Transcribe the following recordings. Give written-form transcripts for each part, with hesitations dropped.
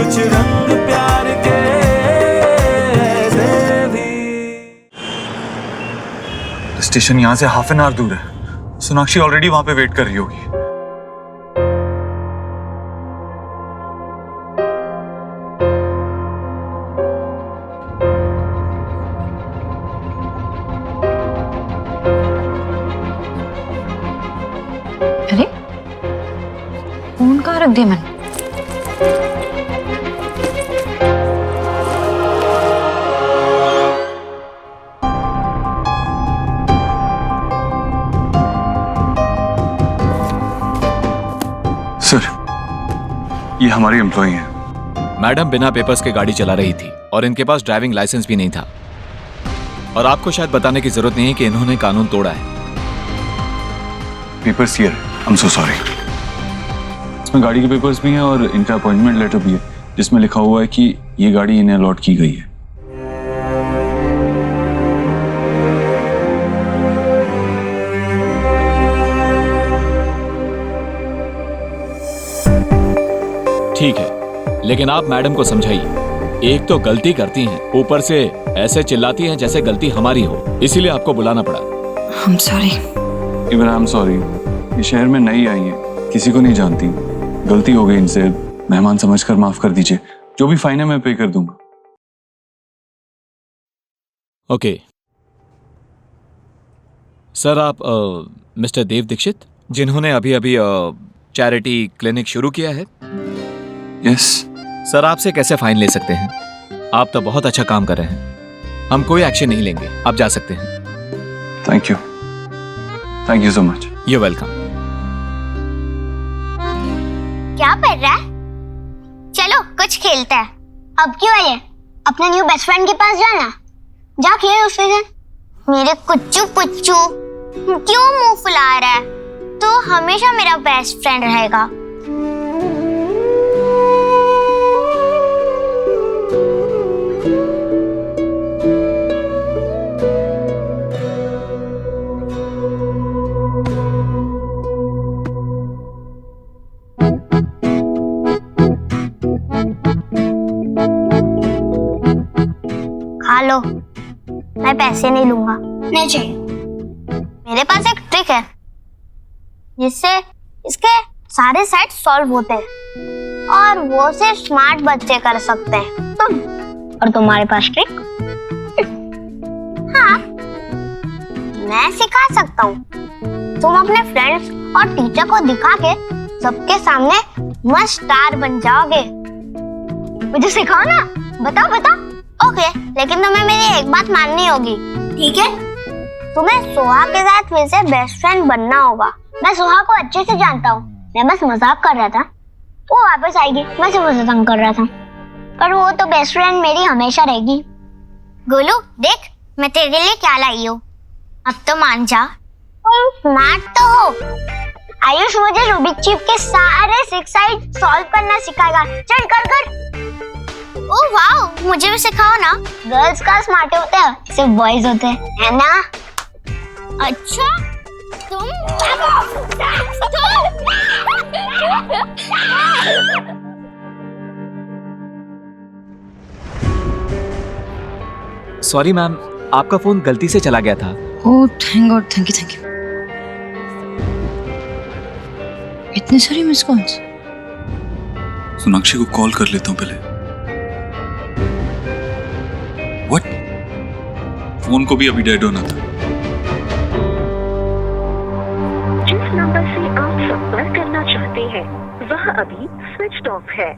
कुछ रंग प्यार के ऐसे भी। स्टेशन यहाँ से हाफ एन आवर दूर है। सोनाक्षी ऑलरेडी वहां पे वेट कर रही होगी। अरे फोन कहाँ रख दिया मैंने? सर, ये हमारी एम्प्लॉई हैं। मैडम बिना पेपर्स के गाड़ी चला रही थी और इनके पास ड्राइविंग लाइसेंस भी नहीं था। और आपको शायद बताने की जरूरत नहीं है कि इन्होंने कानून तोड़ा है। Papers here, I am so sorry. इसमें गाड़ी के पेपर्स भी हैं और इनका अपॉइंटमेंट लेटर भी है जिसमें लिखा हुआ है कि ये गाड़ी इन्हें अलॉट की गई है। ठीक है, लेकिन आप मैडम को समझाइए। एक तो गलती करती हैं, ऊपर से ऐसे चिल्लाती हैं जैसे गलती हमारी हो, इसीलिए आपको बुलाना पड़ा। I'm sorry। Even I am sorry. ये शहर में नई आई है, किसी को नहीं जानती। गलती हो गई इनसे, मेहमान समझकर माफ कर दीजिए। जो भी फाइन है मैं पे कर दूंगा। ओके सर, आप मिस्टर देव दीक्षित, जिन्होंने अभी अभी चैरिटी क्लिनिक शुरू किया है? यस। सर, आपसे कैसे फाइन ले सकते हैं? आप तो बहुत अच्छा काम कर रहे हैं। हम कोई एक्शन नहीं लेंगे, आप जा सकते हैं। Thank you so much. You welcome. क्या पढ़ रहा है? चलो कुछ खेलते हैं। अब क्यों आई है? अपने न्यू बेस्ट फ्रेंड के पास जाना। जा खेल उसके साथ। मेरे कुच्चू पुच्चू क्यों मुंह फुला रहा है? तो हमेशा मेरा बेस्ट फ्रेंड रहेगा। खा लो, मैं पैसे नहीं लूंगा। नहीं चाहिए। मेरे पास एक ट्रिक है जिससे इसके सारे सेट सॉल्व होते हैं और वो सिर्फ स्मार्ट बच्चे कर सकते हैं। तुम और तुम्हारे पास ट्रिक? हाँ, मैं सिखा सकता हूँ। तुम अपने फ्रेंड्स और टीचर को दिखा के सबके सामने मस्त स्टार बन जाओगे। मुझे सिखाओ ना। बताओ बताओ। ओके, लेकिन तुम्हें मेरी एक बात माननी होगी। ठीक है? तुम्हें सोहा के साथ फिर से बेस्ट फ्रेंड बनना होगा। मैं सोहा को अच्छे से जानता हूँ। मैं बस मजाक कर रहा था। वो वापस आएगी, मैं सिर्फ उसे तंग कर रहा था। पर वो तो बेस्ट फ्रेंड मेरी हमेशा रहेगी। गोलू, देख मैं तेरे लिए क्या लाई हूँ। अब तो मान जा। तुम स्मार्ट तो हो। आयुष मुझे रूबिक क्यूब के सारे 6 साइड सॉल्व करना सिखाएगा। चल कर कर। ओह वाओ, मुझे भी सिखाओ ना। गर्ल्स का स्मार्ट होते हैं, सिर्फ बॉयज होते हैं, है ना? अच्छा, तुम सॉरी मैम, आपका फोन गलती से चला गया था। Oh thank God, thank you. इतने सारे मिस कॉल्स। सोनाक्षी को कॉल कर लेता हूँ पहले। व्हाट? फोन को भी अभी डेड होना था। जिस नंबर से आप संपर्क करना चाहते हैं वह अभी स्विच ऑफ है।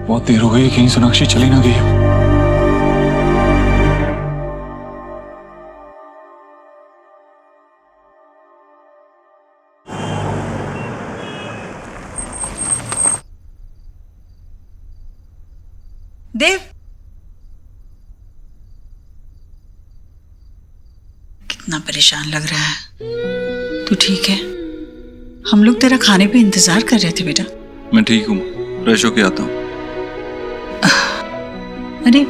बहुत देर हो गई, कहीं सोनाक्षी चली ना गई हो। देव, कितना परेशान लग रहा है। तू ठीक है? हम लोग तेरा खाने पे इंतजार कर रहे थे बेटा। मैं ठीक हूँ, फ्रेश होके आता हूँ। अरे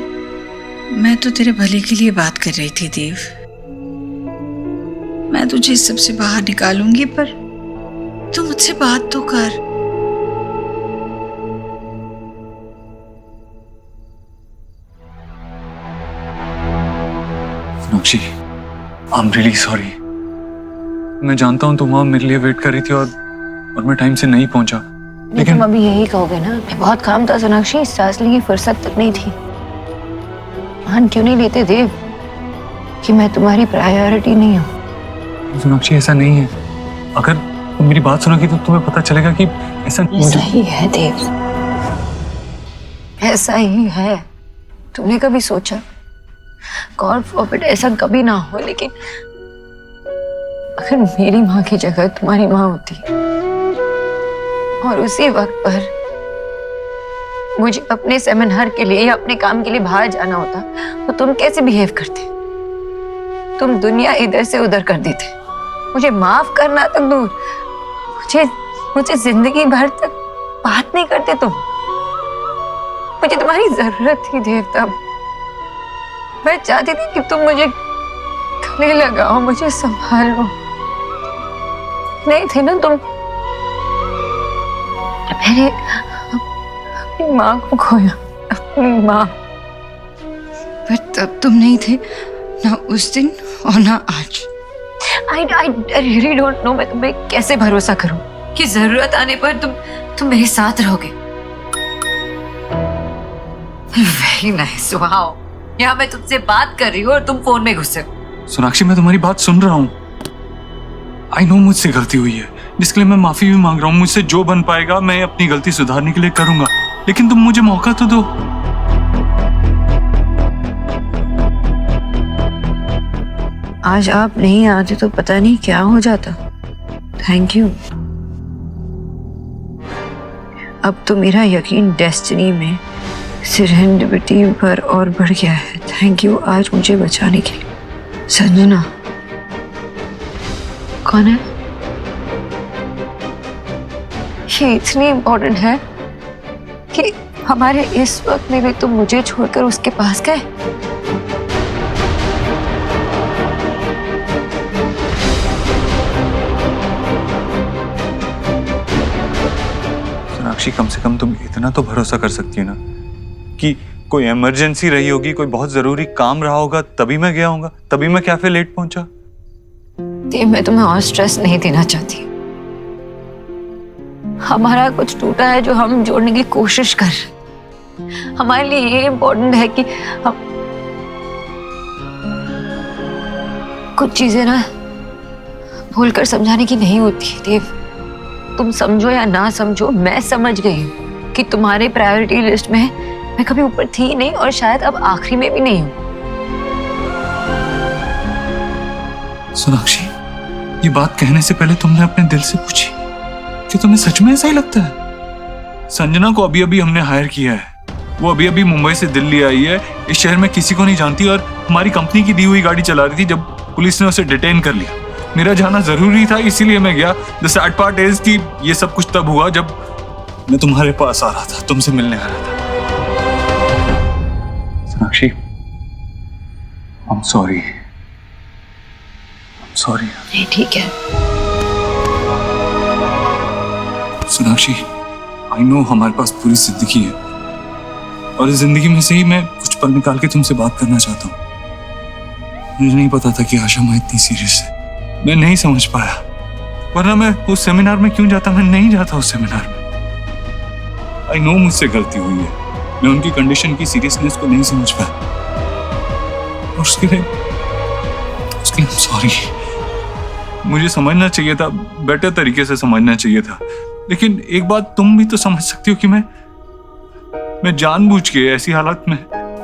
मैं तो तेरे भले के लिए बात कर रही थी देव। मैं तुझे इस सबसे बाहर निकालूंगी, पर तू मुझसे बात तो कर। Sonakshi, I am really sorry. मैं जानता हूँ तुम वहां मेरे लिए वेट कर रही थी और मैं टाइम से नहीं पहुंचा, लेकिन तुम अभी यही कहोगे ना, बहुत काम था सोनाक्षी, सांस लेने की फुर्सत तक नहीं थी। मान क्यों नहीं लेते देव कि मैं तुम्हारी प्रायोरिटी नहीं हूँ? सोनाक्षी ऐसा नहीं है। अगर तुम मेरी बात सुनोगी तो तुम्हें पता चलेगा कि ऐसा ही है देव, ऐसा ही है। तुमने कभी सोचा, गॉड फॉरबिड ऐसा कभी ना हो, लेकिन अगर मेरी माँ की जगह तुम्हारी माँ होती और उसी वक्त पर मुझे अपने सेमिनार के लिए या अपने काम के लिए बाहर जाना होता, तो तुम कैसे बिहेव करते? तुम दुनिया इधर से उधर कर देते। मुझे माफ करना तक दूर, मुझे जिंदगी भर तक बात नहीं करते तुम। मुझे तुम्हारी जरूरत थी देव तब। मैं चाहती थी कि तुम मुझे गले लगाओ, मुझे संभालो। नहीं थे ना तुम। मैंने अपनी माँ को खोया, अपनी माँ। पर तब तुम नहीं थे, ना उस दिन और ना आज। I really don't know मैं तुम्हें कैसे भरोसा करूं कि जरूरत आने पर तुम मेरे साथ रहोगे। Very nice, wow। यहाँ मैं तुमसे बात कर रही हूँ और तुम फोन में घुसे हो। सोनाक्षी, मैं तुम्हारी बात सुन रहा हूँ। आई नो मुझसे गलती हुई है, जिसके लिए मैं माफी भी मांग रहा हूँ। मुझसे जो बन पाएगा मैं अपनी गलती सुधारने के लिए करूंगा, लेकिन तुम मुझे मौका तो दो। आज आप नहीं आते तो पता नहीं क्या हो जाता। Thank you. अब तो मेरा यकीन डेस्टिनी में, सेरेंडिपिटी पर और बढ़ गया है। थैंक यू आज मुझे बचाने के लिए। संजना कौन है? ये इतनी इम्पोर्टेंट है कि हमारे इस वक्त में भी तुम मुझे छोड़कर उसके पास गए। सोनाक्षी, कम से कम तुम इतना तो भरोसा कर सकती है ना कि कोई इमरजेंसी रही होगी, कोई बहुत जरूरी काम रहा होगा, तभी मैं गया होगा, तभी मैं कैफे लेट पहुंचा। मैं तुम्हें और स्ट्रेस नहीं देना चाहती। हमारा कुछ टूटा है जो हम जोड़ने की कोशिश कर रहे। हमारे लिए ये इम्पोर्टेंट है कि हम कुछ चीजें ना भूलकर समझाने की नहीं होती। देव, तुम समझो या ना समझो, मैं समझ गई हूँ कि तुम्हारे प्रायोरिटी लिस्ट में मैं कभी ऊपर थी नहीं और शायद अब आखिरी में भी नहीं हूँ। सोनाक्षी, ये बात कहने से पहले तुमने अपने दिल से पूछी कि तुम्हें सच में ऐसा ही लगता है? संजना को अभी अभी हमने हायर किया है। वो अभी अभी मुंबई से दिल्ली आई है, इस शहर में किसी को नहीं जानती और हमारी कंपनी की दी हुई गाड़ी चला रही थी जब पुलिस ने उसे डिटेन कर लिया। मेरा जाना जरूरी था, इसीलिए मैं गया। द सैड पार्ट इज कि ये सब कुछ तब हुआ जब मैं तुम्हारे पास आ रहा था, तुमसे मिलने आ रहा था। सोनाक्षी, आई एम सॉरी। सॉरी। नहीं, ठीक है। सोनाक्षी, आई नो हमारे पास पूरी जिंदगी है और इस जिंदगी में से ही मैं कुछ पल निकाल के तुमसे बात करना चाहता हूँ। मुझे नहीं पता था कि आशा माँ इतनी सीरियस है। मैं नहीं समझ पाया, वरना मैं उस सेमिनार में क्यों जाता? मैं नहीं जाता उस सेमिनार में। आई नो मुझसे गलती हुई है, मैं उनकी कंडीशन की सीरियसनेस को नहीं समझ पाया और उसके लिए आई एम सॉरी। मुझे समझना चाहिए था, बेटर तरीके से समझना चाहिए था। लेकिन एक बात तुम भी तो समझ सकती हो कि मैं जानबूझ के ऐसी हालत में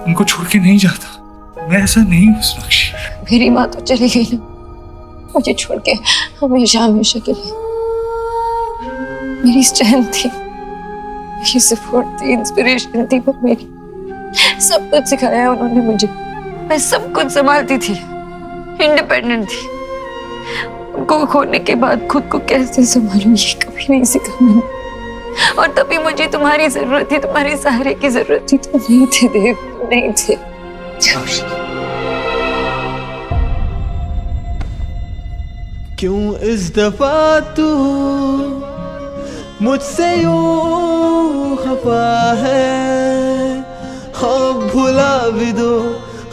उनको छोड़ के नहीं जाता। मैं ऐसा नहीं हूँ सोनाक्षी। मेरी माँ तो चली गई ना, मुझे छोड़ के हमेशा हमेशा के लिए। मेरी स्ट्रेंथ थी, मेरी सपोर्ट थी, इंस्पिरेशन थी, पर मेरी सब कुछ सिखाया उन्होंने मुझे। मैं सब कुछ संभालती थी, इंडिपेंडेंट थी। उनको खोने के बाद खुद को कैसे संभालूं ये कभी नहीं सीखा मैंने। और तभी मुझे तुम्हारी जरूरत थी, तुम्हारे सहारे की जरूरत थी। तुम नहीं थे देव, तुम नहीं थे। क्यों इस दफा तू मुझसे यूं खफा है, हाँ भुला भी दो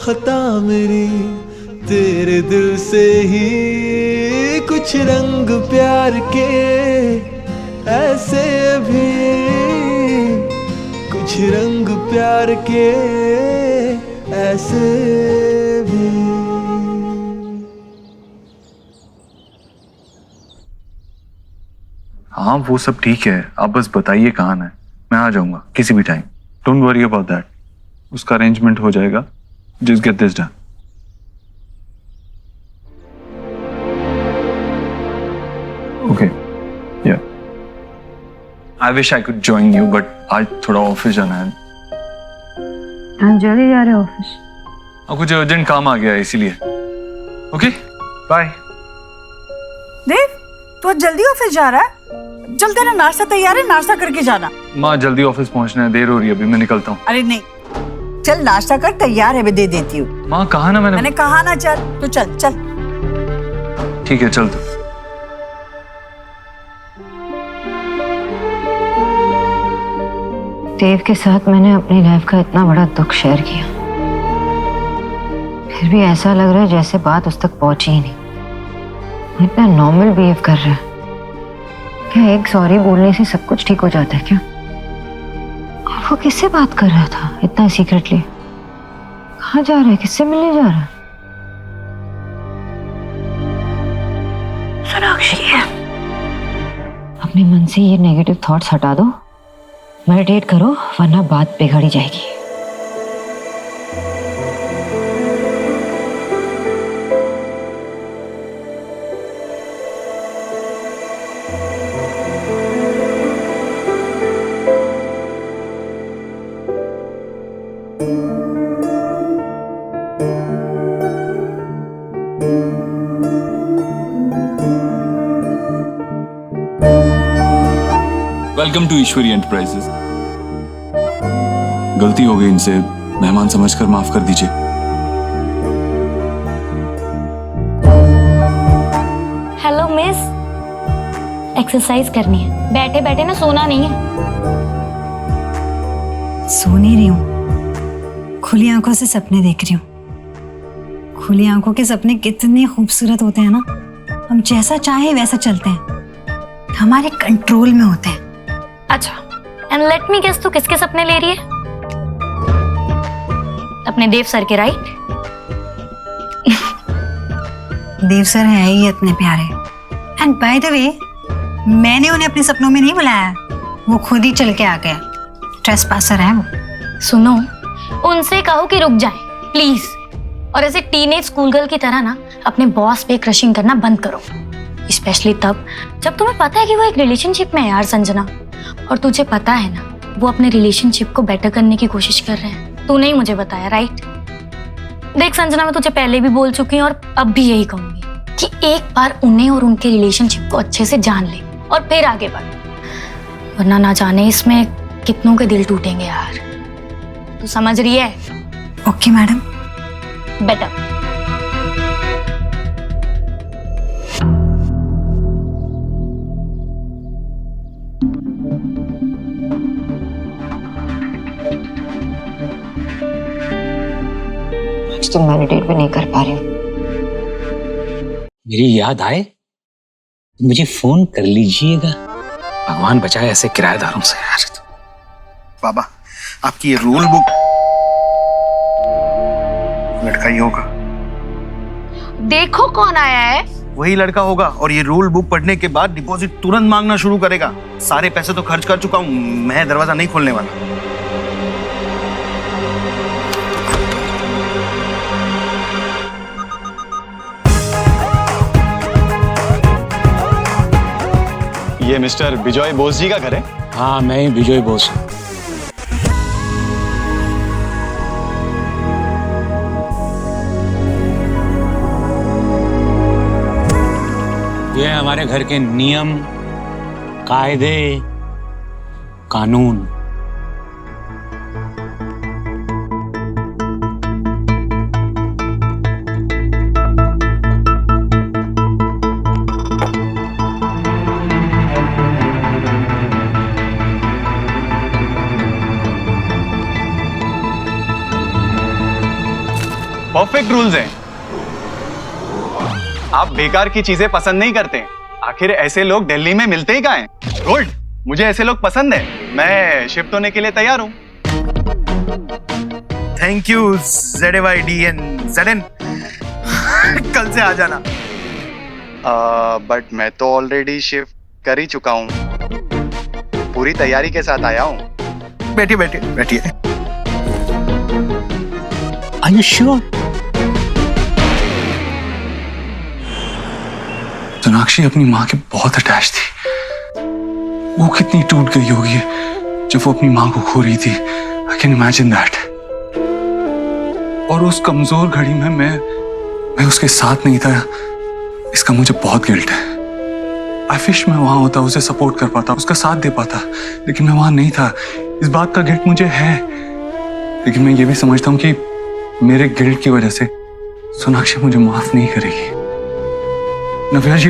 खता मेरी, तेरे दिल से ही कुछ रंग प्यार के ऐसे भी, कुछ रंग प्यार के ऐसे भी। हाँ वो सब ठीक है, आप बस बताइए कहाँ आना है, मैं आ जाऊंगा किसी भी time. Don't worry about that, उसका अरेंजमेंट हो जाएगा। Just get this done. Okay yeah I wish I could join you, but आज थोड़ा ऑफिस जाना है। हाँ जल्दी जा रहे ऑफिस? और कुछ अर्जेंट काम आ गया है इसीलिए। Okay bye. देव, तू आज जल्दी ऑफिस जा रहा है? चल तेरा नाश्ता तैयार है, नाश्ता करके जाना। माँ जल्दी ऑफिस पहुंचना है, देर हो रही है, अभी मैं निकलता हूँ। अरे नहीं, चल नाश्ता कर, तैयार है, मैं दे देती हूँ। माँ कहा ना मैंने कहा ना चल, तो चल चल। ठीक है चल। तो देव के साथ मैंने अपनी लाइफ का इतना बड़ा दुख शेयर किया, फिर भी ऐसा लग रहा है जैसे बात उस तक पहुंची ही नहीं। इतना नॉर्मल बिहेव कर रहा है। क्या एक सॉरी बोलने से सब कुछ ठीक हो जाता है क्या? और वो किससे बात कर रहा था इतना सीक्रेटली? कहाँ जा रहा है, किससे मिलने जा रहा है? सोनाक्षी, अपने मन से ये नेगेटिव थॉट्स हटा दो, मेडिटेट करो, वरना बात बिगड़ जाएगी। Welcome to Ishwari enterprises. गलती हो गई, इनसे मेहमान समझकर माफ कर दीजिए। हेलो मिस, एक्सरसाइज करनी है, बैठे बैठे ना सोना नहीं है। सो नहीं रही हूँ, खुली आंखों से सपने देख रही हूँ। खुली आंखों के सपने कितने खूबसूरत होते हैं ना, हम जैसा चाहे वैसा चलते हैं, हमारे कंट्रोल में होते हैं। अच्छा, एंड लेट मी गेस, तू किसके सपने ले रही है? अपने देव सर के, राइट? देव सर है ही इतने प्यारे। एंड बाय द वे, मैंने उन्हें अपने सपनों में नहीं बुलाया, वो खुद ही चल के आ गया। ट्रेसपासर है वो। सुनो, उनसे कहो कि रुक जाए प्लीज, और ऐसे टीनेज स्कूल गर्ल की तरह ना अपने बॉस पे क्रशिंग करना बंद करो, स्पेशली तब जब तुम्हें पता है कि वो एक रिलेशनशिप में है यार संजना, और तुझे पता है ना वो अपने रिलेशनशिप को बेटर करने की कोशिश कर रहे हैं। तूने ही मुझे बताया, राइट? देख संजना, मैं तुझे पहले भी बोल चुकी हूँ और अब भी यही कहूंगी कि एक बार उन्हें और उनके रिलेशनशिप को अच्छे से जान ले और फिर आगे बढ़, वरना ना जाने इसमें कितनों के दिल टूटेंगे यार। तू समझ रही है? Okay madam. बेटर। तो मेडिटेट भी नहीं कर पा रही हूँ। मेरी याद आए तो मुझे फोन कर लीजिएगा। भगवान बचाए ऐसे किराएदारों से यार। बाबा, आपकी ये रूल बुक, लड़का ही होगा। देखो कौन आया है। वही लड़का होगा, और ये रूल बुक पढ़ने के बाद डिपॉजिट तुरंत मांगना शुरू करेगा। सारे पैसे तो खर्च कर चुका हूँ, मैं दरवाजा नहीं खोलने वाला। ये मिस्टर विजय बोस जी का घर है? हाँ, मैं ही विजय बोस हूँ। ये है हमारे घर के नियम, कायदे, कानून। परफेक्ट रूल्स हैं। आप बेकार की चीजें पसंद नहीं करते। आखिर ऐसे लोग दिल्ली में मिलते ही कहाँ हैं? गुड, मुझे ऐसे लोग पसंद है। मैं शिफ्ट होने के लिए तैयार हूँ। Thank you ZAYDN। कल से आ जाना। बट मैं तो ऑलरेडी शिफ्ट कर ही चुका हूँ। पूरी तैयारी के साथ आया हूँ। बैठिए बैठिए बैठिए। Are you sure? सोनाक्षी अपनी माँ के बहुत अटैच थी। वो कितनी टूट गई होगी जब वो अपनी माँ को खो रही थी। I can imagine that. और उस कमजोर घड़ी में मैं उसके साथ नहीं था, इसका मुझे बहुत गिल्ट है। आई विश मैं वहां होता, उसे सपोर्ट कर पाता, उसका साथ दे पाता, लेकिन मैं वहां नहीं था। इस बात का गिल्ट मुझे है, लेकिन मैं ये भी समझता हूँ कि मेरे गिल्ट की वजह से सोनाक्षी मुझे माफ नहीं करेगी। नव्या जी,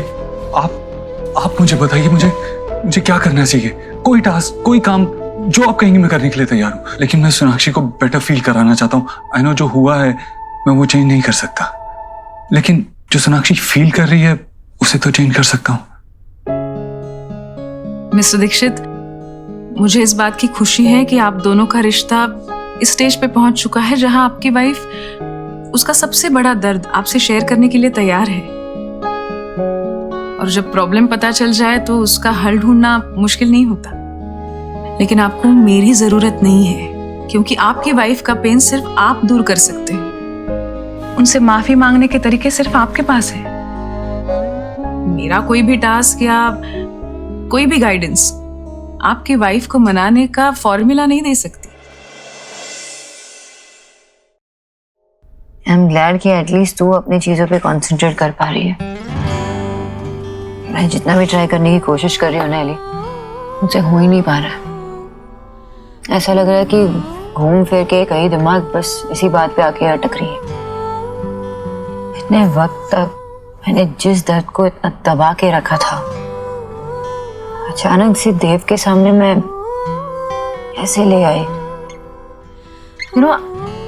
आप मुझे बताइए, मुझे क्या करना चाहिए? कोई टास्क, कोई काम जो आप कहेंगे मैं करने के लिए तैयार हूँ, लेकिन मैं सोनाक्षी को बेटर फील कराना चाहता हूँ। आई नो जो हुआ है मैं वो चेंज नहीं कर सकता, लेकिन जो सोनाक्षी फील कर रही है उसे तो चेंज कर सकता हूँ। मिस्टर दीक्षित, मुझे इस बात की खुशी है कि आप दोनों का रिश्ता इस स्टेज पे पहुंच चुका है जहां आपकी वाइफ उसका सबसे बड़ा दर्द आपसे शेयर करने के लिए तैयार है। और जब प्रॉब्लम पता चल जाए तो उसका हल ढूंढना मुश्किल नहीं होता। लेकिन आपको मेरी जरूरत नहीं है, क्योंकि आपकी वाइफ का पेन सिर्फ आप दूर कर सकते हैं। उनसे माफी मांगने के तरीके सिर्फ आपके पास है। मेरा कोई भी टास्क या कोई भी गाइडेंस आपकी वाइफ को मनाने का फॉर्मूला नहीं दे सकती। आई एम ग्लैड कि एटलीस्ट तू अपनी चीजों पे कंसंट्रेट कर पा रही है। मैं जितना भी ट्राई करने की कोशिश कर रही हूँ नेली, मुझसे हो ही नहीं पा रहा। ऐसा लग रहा है कि घूम फिर के कहीं दिमाग बस इसी बात पे आके अटक रही है। इतने वक्त तक मैंने जिस दर्द को इतना दबा के रखा था, अचानक से देव के सामने मैं कैसे ले आई।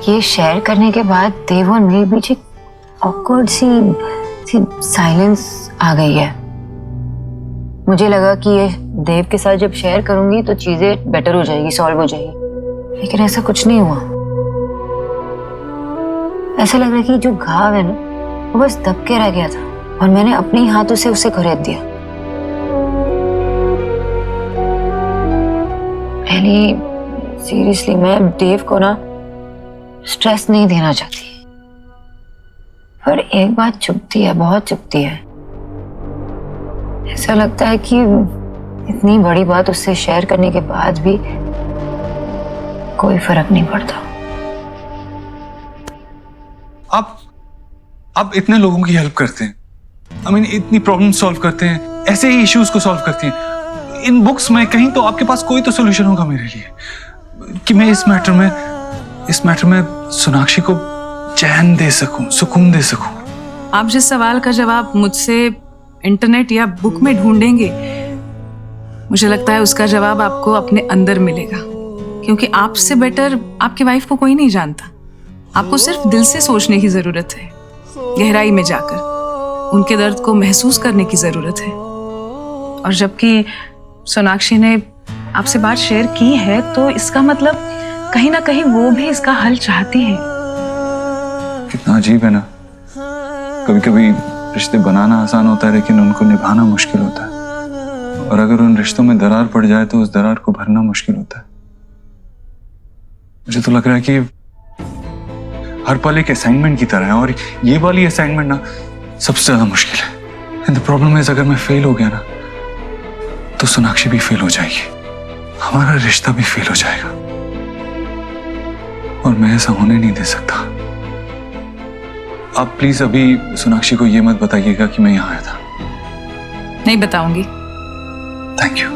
ये शेयर करने के बाद देव और मेरे बीच एक ऑकवर्ड सी साइलेंस आ गई है। मुझे लगा कि ये देव के साथ जब शेयर करूंगी तो चीजें बेटर हो जाएगी, सॉल्व हो जाएगी, लेकिन ऐसा कुछ नहीं हुआ। ऐसा लग रहा है कि जो घाव है ना वो बस दब के रह गया था और मैंने अपने ही हाथों से उसे खरीद दिया। सीरियसली मैं देव को ना स्ट्रेस नहीं देना चाहती, पर एक बात चुभती है, बहुत चुभती है। ऐसा लगता है कि इतनी बड़ी बात उससे शेयर करने के बाद भी कोई फर्क नहीं पड़ता। आप इतने लोगों की हेल्प करते हैं, आई मीन इतनी प्रॉब्लम सॉल्व करते हैं, ऐसे ही इश्यूज को सॉल्व करती हैं। इन बुक्स में कहीं तो आपके पास कोई तो सोल्यूशन होगा मेरे लिए कि मैं इस मैटर में सोनाक्षी को चैन दे सकूं, सुकून दे सकूं। आप जिस सवाल का जवाब मुझसे इंटरनेट या बुक में ढूंढेंगे, मुझे लगता है उसका जवाब आपको अपने अंदर मिलेगा, क्योंकि आपसे बेटर आपकी वाइफ को कोई नहीं जानता। आपको सिर्फ दिल से सोचने की जरूरत है, गहराई में जाकर उनके दर्द को महसूस करने की जरूरत है। और जबकि सोनाक्षी ने आपसे बात शेयर की है तो इसका मतलब कहीं ना कहीं वो भी इसका हल चाहती है। कितना अजीब है ना, कभी कभी रिश्ते बनाना आसान होता है लेकिन उनको निभाना मुश्किल होता है, और अगर उन रिश्तों में दरार पड़ जाए तो उस दरार को भरना मुश्किल होता है। मुझे तो लग रहा है कि हर पल एक असाइनमेंट की तरह है, और ये वाली असाइनमेंट ना सबसे ज्यादा मुश्किल है। एंड द प्रॉब्लम इज, अगर मैं फेल हो गया ना तो सोनाक्षी भी फेल हो जाएगी, हमारा रिश्ता भी फेल हो जाएगा, और मैं ऐसा होने नहीं दे सकता। आप प्लीज अभी सोनाक्षी को ये मत बताइएगा कि मैं यहाँ आया था। नहीं बताऊंगी। Thank you.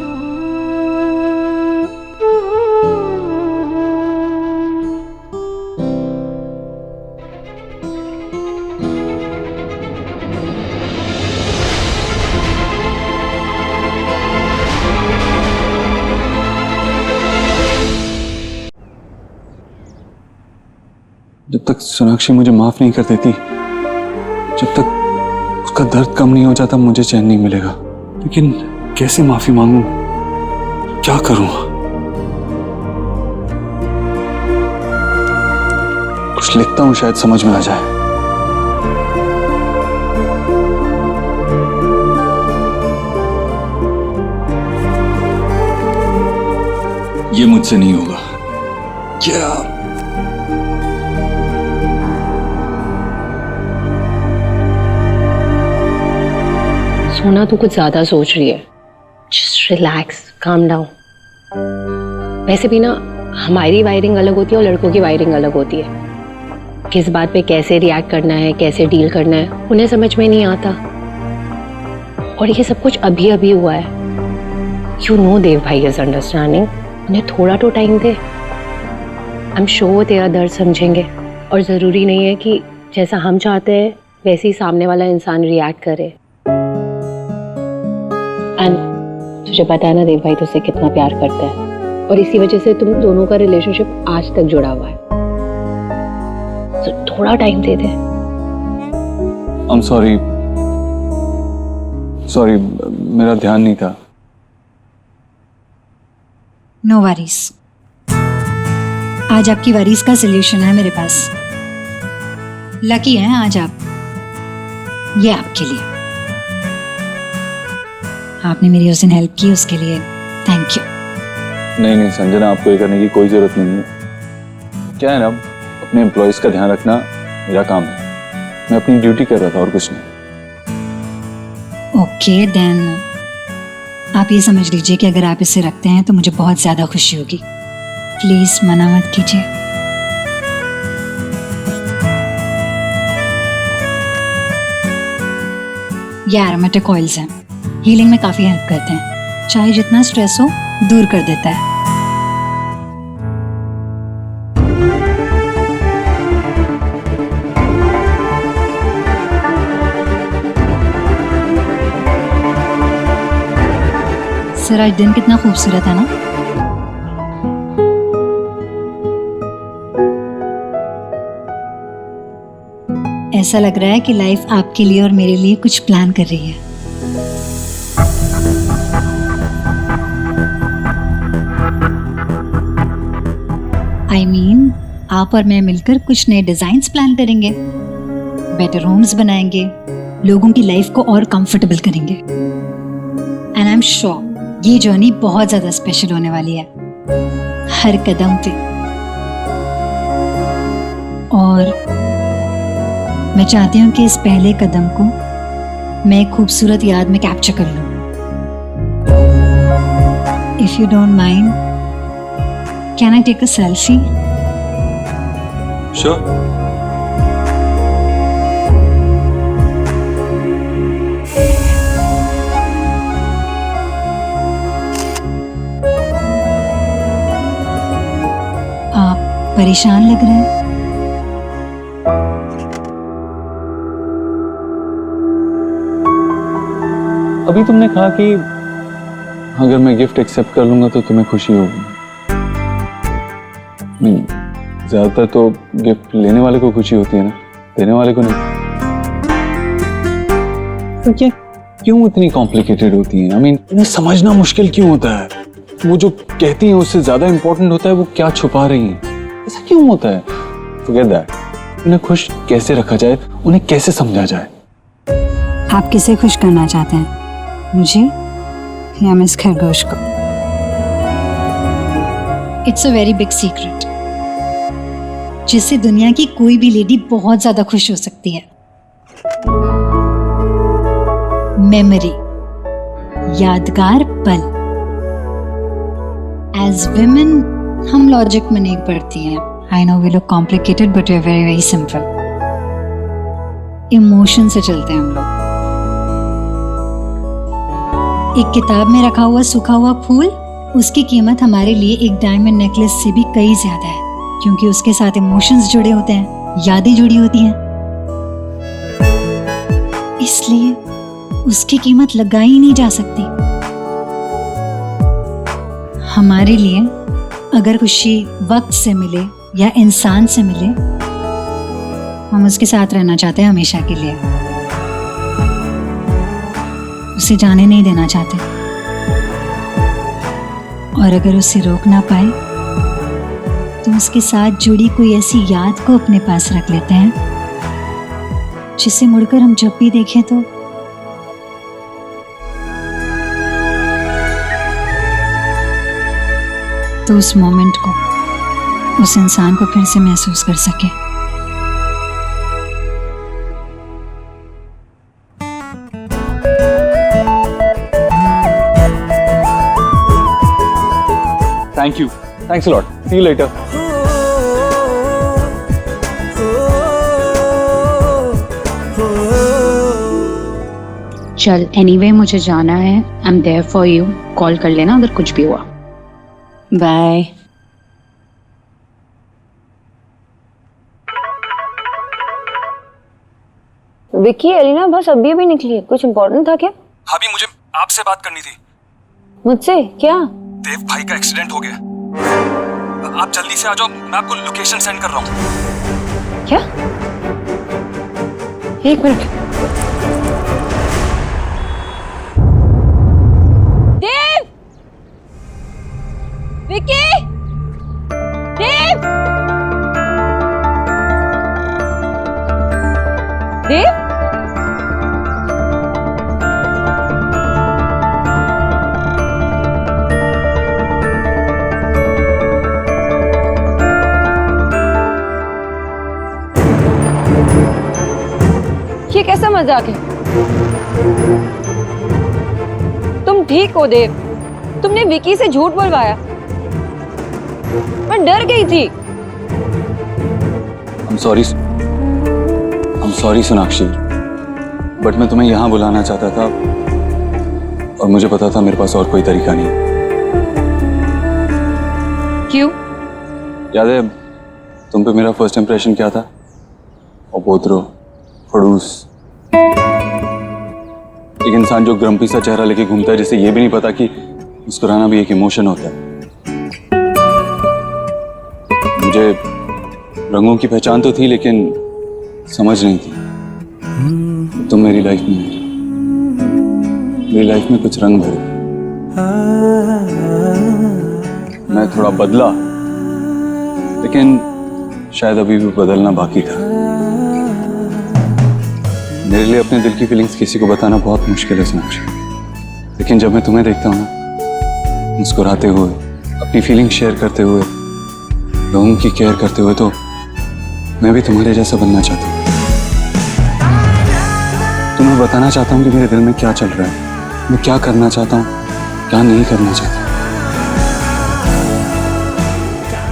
जब तक सोनाक्षी मुझे माफ नहीं कर देती, जब तक उसका दर्द कम नहीं हो जाता, मुझे चैन नहीं मिलेगा। लेकिन कैसे माफी मांगूं, क्या करूं? कुछ लिखता हूं, शायद समझ में आ जाए। ये मुझसे नहीं होगा। क्या सोना तू कुछ ज्यादा सोच रही है। Just relax, calm down. वैसे भी ना हमारी वायरिंग अलग होती है और लड़कों की वायरिंग अलग होती है। किस बात पे कैसे रिएक्ट करना है, कैसे डील करना है, उन्हें समझ में नहीं आता। और ये सब कुछ अभी अभी हुआ है। यू नो देव भाई इज अंडरस्टैंडिंग। उन्हें थोड़ा तो time they. I am sure वो तेरा दर्द समझेंगे। और ज़रूरी नहीं है कि जैसा हम चाहते हैं वैसे ही सामने वाला इंसान रिएक्ट करे। एंड तुझे पता है ना देव भाई तुझसे कितना प्यार करता है, और इसी वजह से तुम दोनों का रिलेशनशिप आज तक जुड़ा हुआ है। तो थोड़ा टाइम दे दे। आई एम सॉरी, मेरा ध्यान नहीं था। No worries. आज आपकी वरीज का सलूशन है मेरे पास। लकी हैं आज आप। ये आपके लिए। आपने मेरी उस दिन हेल्प की, उसके लिए थैंक यू। नहीं संजना, आपको ये करने की कोई जरूरत नहीं है। क्या है ना, अपने एम्प्लॉयज का ध्यान रखना मेरा काम है। मैं अपनी ड्यूटी कर रहा था और कुछ नहीं। ओके देन आप ये समझ लीजिए कि अगर आप इसे रखते हैं तो मुझे बहुत ज्यादा खुशी होगी। प्लीज मना मत कीजिए। ये एरोमेटिक ऑयल्स हैं, हीलिंग में काफी हेल्प करते हैं। चाहे जितना स्ट्रेस हो दूर कर देता है। सर आज दिन कितना खूबसूरत है ना। ऐसा लग रहा है कि लाइफ आपके लिए और मेरे लिए कुछ प्लान कर रही है। I mean, आप और मैं मिलकर कुछ नए डिजाइन्स प्लान करेंगे, बेटर होम्स बनाएंगे, लोगों की लाइफ को और कंफर्टेबल करेंगे। एंड आई एम श्योर ये जर्नी बहुत ज्यादा स्पेशल होने वाली है, हर कदम पे। और मैं चाहती हूँ कि इस पहले कदम को मैं एक खूबसूरत याद में कैप्चर कर लूँ। If you don't mind, can I take a selfie? Sure. आप परेशान लग रहे हैं। अभी तुमने कहा कि अगर मैं गिफ्ट एक्सेप्ट कर लूंगा तो तुम्हें खुशी होगी। नहीं, ज्यादातर तो गिफ्ट लेने वाले को खुशी होती है ना, देने वाले को नहीं। तो क्या क्यों इतनी कॉम्प्लिकेटेड होती है? इन्हें समझना मुश्किल क्यों होता है? वो जो कहती हैं उससे ज्यादा इंपॉर्टेंट होता है वो क्या छुपा रही हैं। ऐसा क्यों होता है? Forget that. उन्हें खुश कैसे रखा जाए, उन्हें कैसे समझा जाए? आप किसे खुश करना चाहते हैं, मुझे या मिस खरगोश को? It's a very big secret जिससे दुनिया की कोई भी लेडी बहुत ज्यादा खुश हो सकती है। मेमोरी, यादगार पल। एज विमेन हम लॉजिक में नहीं पढ़ती हैं। I know we look complicated but we are very very simple. Emotion से चलते हैं हम लोग। एक किताब में रखा हुआ सूखा हुआ फूल, उसकी कीमत हमारे लिए एक डायमंड नेकलेस से भी कई ज्यादा है, क्योंकि उसके साथ इमोशंस जुड़े होते हैं, यादें जुड़ी होती हैं। इसलिए उसकी कीमत लगाई ही नहीं जा सकती। हमारे लिए अगर खुशी वक्त से मिले या इंसान से मिले, हम उसके साथ रहना चाहते हैं हमेशा के लिए, उसे जाने नहीं देना चाहते। और अगर उसे रोक ना पाए तो उसके साथ जुड़ी कोई ऐसी याद को अपने पास रख लेते हैं जिसे मुड़कर हम जब भी देखें तो उस मोमेंट को, उस इंसान को फिर से महसूस कर सके। Thank you, thanks a lot, see you later. चल एनीवे मुझे जाना है, I am there for you, call कर लेना अगर कुछ भी हुआ। बाय। विक्की, एलिना बस अभी अभी निकली है, कुछ इम्पोर्टेंट था क्या? भाभी मुझे आपसे बात करनी थी। मुझसे? क्या? देव भाई का एक्सीडेंट हो गया। आप जल्दी से आ जाओ, मैं आपको लोकेशन सेंड कर रहा हूँ। क्या? एक मिनट। देव! विक्की! देव! देव? ये कैसा मजाक है? तुम ठीक हो देव? तुमने विकी से झूठ बोलवाया। मैं डर गई थी। I'm sorry सोनाक्षी, बट मैं तुम्हें यहाँ बुलाना चाहता था और मुझे पता था मेरे पास और कोई तरीका नहीं। क्यों? याद है तुम पे मेरा फर्स्ट इंप्रेशन क्या था? अपोत्रो, खड़ूस, एक इंसान जो ग्रम्पी सा चेहरा लेके घूमता है, जिसे ये भी नहीं पता कि मुस्कुराना भी एक इमोशन होता है। मुझे रंगों की पहचान तो थी लेकिन समझ नहीं थी। तुम मेरी लाइफ में कुछ रंग भरे। मैं थोड़ा बदला, लेकिन शायद अभी भी बदलना बाकी था। मेरे लिए अपने दिल की फीलिंग्स किसी को बताना बहुत मुश्किल है सोनाक्षी, लेकिन जब मैं तुम्हें देखता हूँ ना, मुस्कुराते हुए, अपनी फीलिंग शेयर करते हुए, लोगों की केयर करते हुए, तो मैं भी तुम्हारे जैसा बनना चाहता हूँ। तुम्हें बताना चाहता हूँ कि मेरे दिल में क्या चल रहा है, मैं क्या करना चाहता हूँ, क्या नहीं करना चाहता।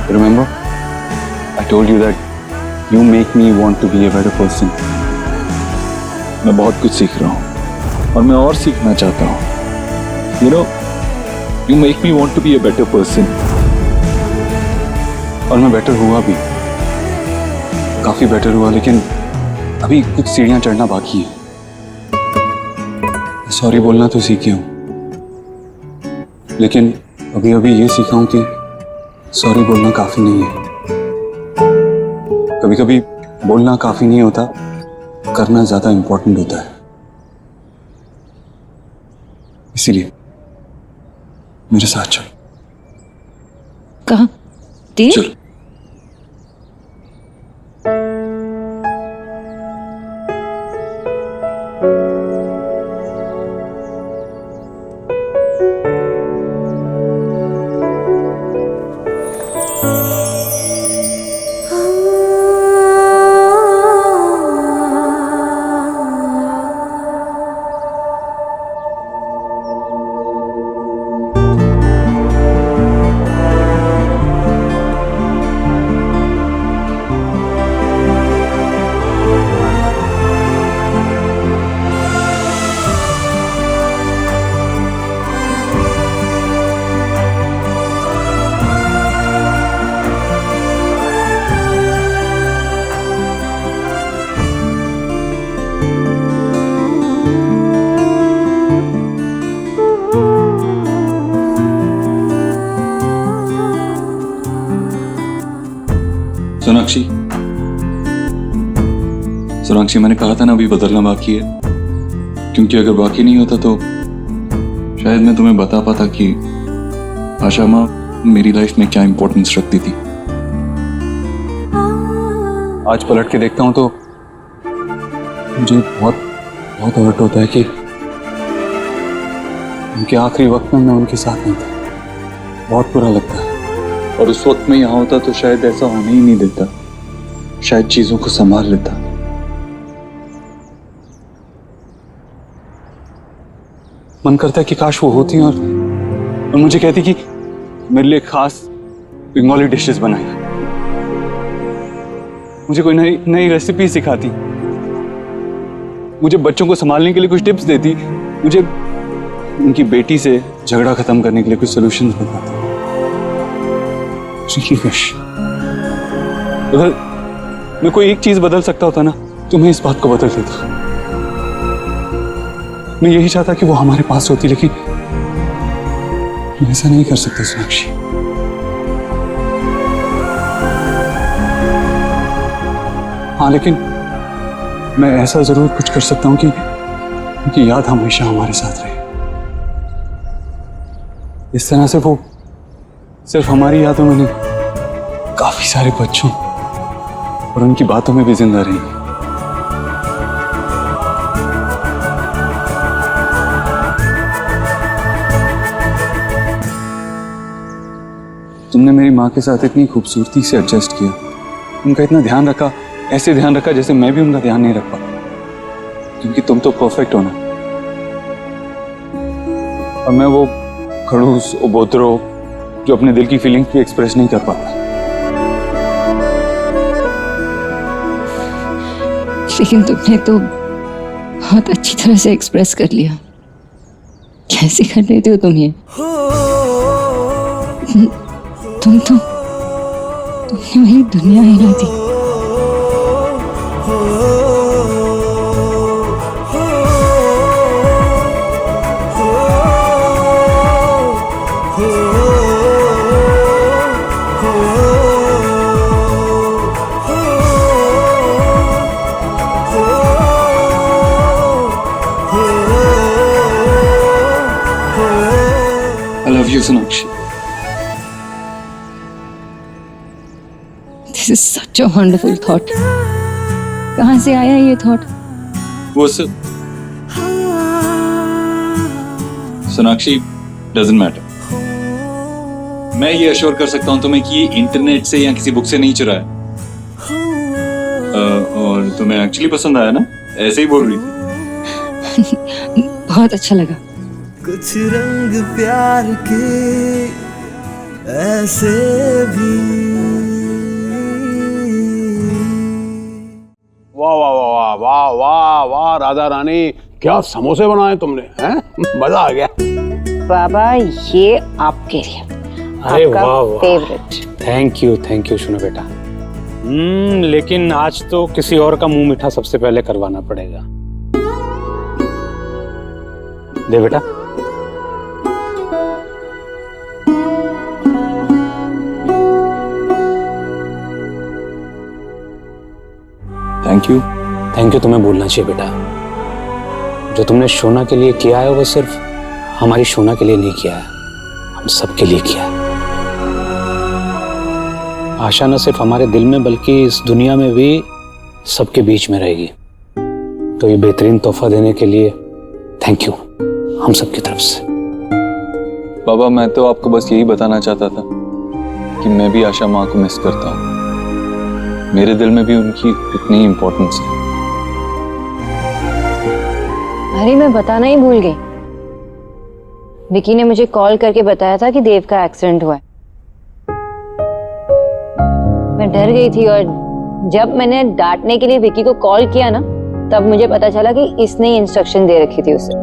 Remember, I told you that you make me want to be a better person. मैं बहुत कुछ सीख रहा हूँ और मैं और सीखना चाहता हूँ। You know, you make me want to be a better person. और मैं बेटर हुआ भी, काफी बेटर हुआ, लेकिन अभी कुछ सीढ़ियां चढ़ना बाकी है। सॉरी बोलना तो सीखे हूं, लेकिन अभी अभी ये सीखा हूं कि सॉरी बोलना काफी नहीं है। कभी कभी बोलना काफी नहीं होता, करना ज्यादा इंपॉर्टेंट होता है। इसीलिए मेरे साथ चल। कहाँ? चल। सोनाक्षी, सोनाक्षी मैंने कहा था ना अभी बदलना बाकी है, क्योंकि अगर बाकी नहीं होता तो शायद मैं तुम्हें बता पाता कि आशा माँ मेरी लाइफ में क्या इंपॉर्टेंस रखती थी। आज पलट के देखता हूं तो मुझे बहुत बहुत हर्ट होता है कि उनके आखिरी वक्त में मैं उनके साथ नहीं था। बहुत बुरा लगता है, और उस वक्त में यहाँ होता तो शायद ऐसा होने ही नहीं देता, शायद चीजों को संभाल लेता। मन करता है कि काश वो होती और मुझे कहती कि मेरे लिए खास बंगाली डिशेस बनाई, मुझे कोई नई रेसिपी सिखाती, मुझे बच्चों को संभालने के लिए कुछ टिप्स देती, मुझे उनकी बेटी से झगड़ा खत्म करने के लिए कुछ सॉल्यूशंस बताती। अगर मैं कोई एक चीज बदल सकता होता ना तो मैं इस बात को बदल देता। मैं यही चाहता कि वो हमारे पास होती, लेकिन मैं ऐसा नहीं कर सकता सोनाक्षी। हाँ, लेकिन मैं ऐसा जरूर कुछ कर सकता हूँ कि उनकी याद हमेशा हमारे साथ रहे। इस तरह से वो सिर्फ हमारी यादों में नहीं, काफी सारे बच्चों और उनकी बातों में भी जिंदा रहेंगी। तुमने मेरी माँ के साथ इतनी खूबसूरती से एडजस्ट किया, उनका इतना ध्यान रखा, ऐसे ध्यान रखा जैसे मैं भी उनका ध्यान नहीं रख पाता, क्योंकि तुम तो परफेक्ट हो ना। और मैं वो खड़ूस उबोतरो जो अपने दिल की फीलिंग्स भी एक्सप्रेस नहीं कर पाता। लेकिन तुमने तो बहुत अच्छी तरह से एक्सप्रेस कर लिया। कैसे कर लेते हो तुम ये? तुमने मेरी दुनिया हिला दी। I love you, Sonakshi. This is such a wonderful thought. कहाँ से आया ये थॉट? वो सोनाक्षी doesn't matter. मैं ये अश्योर कर सकता हूँ तुम्हें कि ये इंटरनेट से या किसी बुक से नहीं चुराया। और तुम्हें एक्चुअली पसंद आया ना, ऐसे ही बोल रही थी। बहुत अच्छा लगा। कुछ रंग प्यार के ऐसे भी। वाह वाह वाह वाह वाह वाह राधा रानी, क्या समोसे बनाए तुमने, हैं? मजा आ गया। बाबा ये आपके लिए, अरे आपका वाह फेवरेट। थैंक यू सुनो बेटा। लेकिन आज तो किसी और का मुंह मीठा सबसे पहले करवाना पड़ेगा। दे बेटा। थैंक यू तुम्हें बोलना चाहिए बेटा। जो तुमने शोना के लिए किया है वो सिर्फ हमारी शोना के लिए नहीं किया है, हम सबके लिए किया है। आशा न सिर्फ हमारे दिल में बल्कि इस दुनिया में भी सबके बीच में रहेगी। तो ये बेहतरीन तोहफा देने के लिए थैंक यू हम सबकी तरफ से। बाबा, मैं तो आपको बस यही बताना चाहता था कि मैं भी आशा माँ को मिस करता हूँ। मेरे दिल में भी उनकी इतनी इम्पोर्टेंस है। अरे मैं बताना ही भूल गई। विकी ने मुझे कॉल करके बताया था कि देव का एक्सीडेंट हुआ है। मैं डर गई थी और जब मैंने डांटने के लिए विकी को कॉल किया ना, तब मुझे पता चला कि इसने ही इंस्ट्रक्शन दे रखी थी उसे।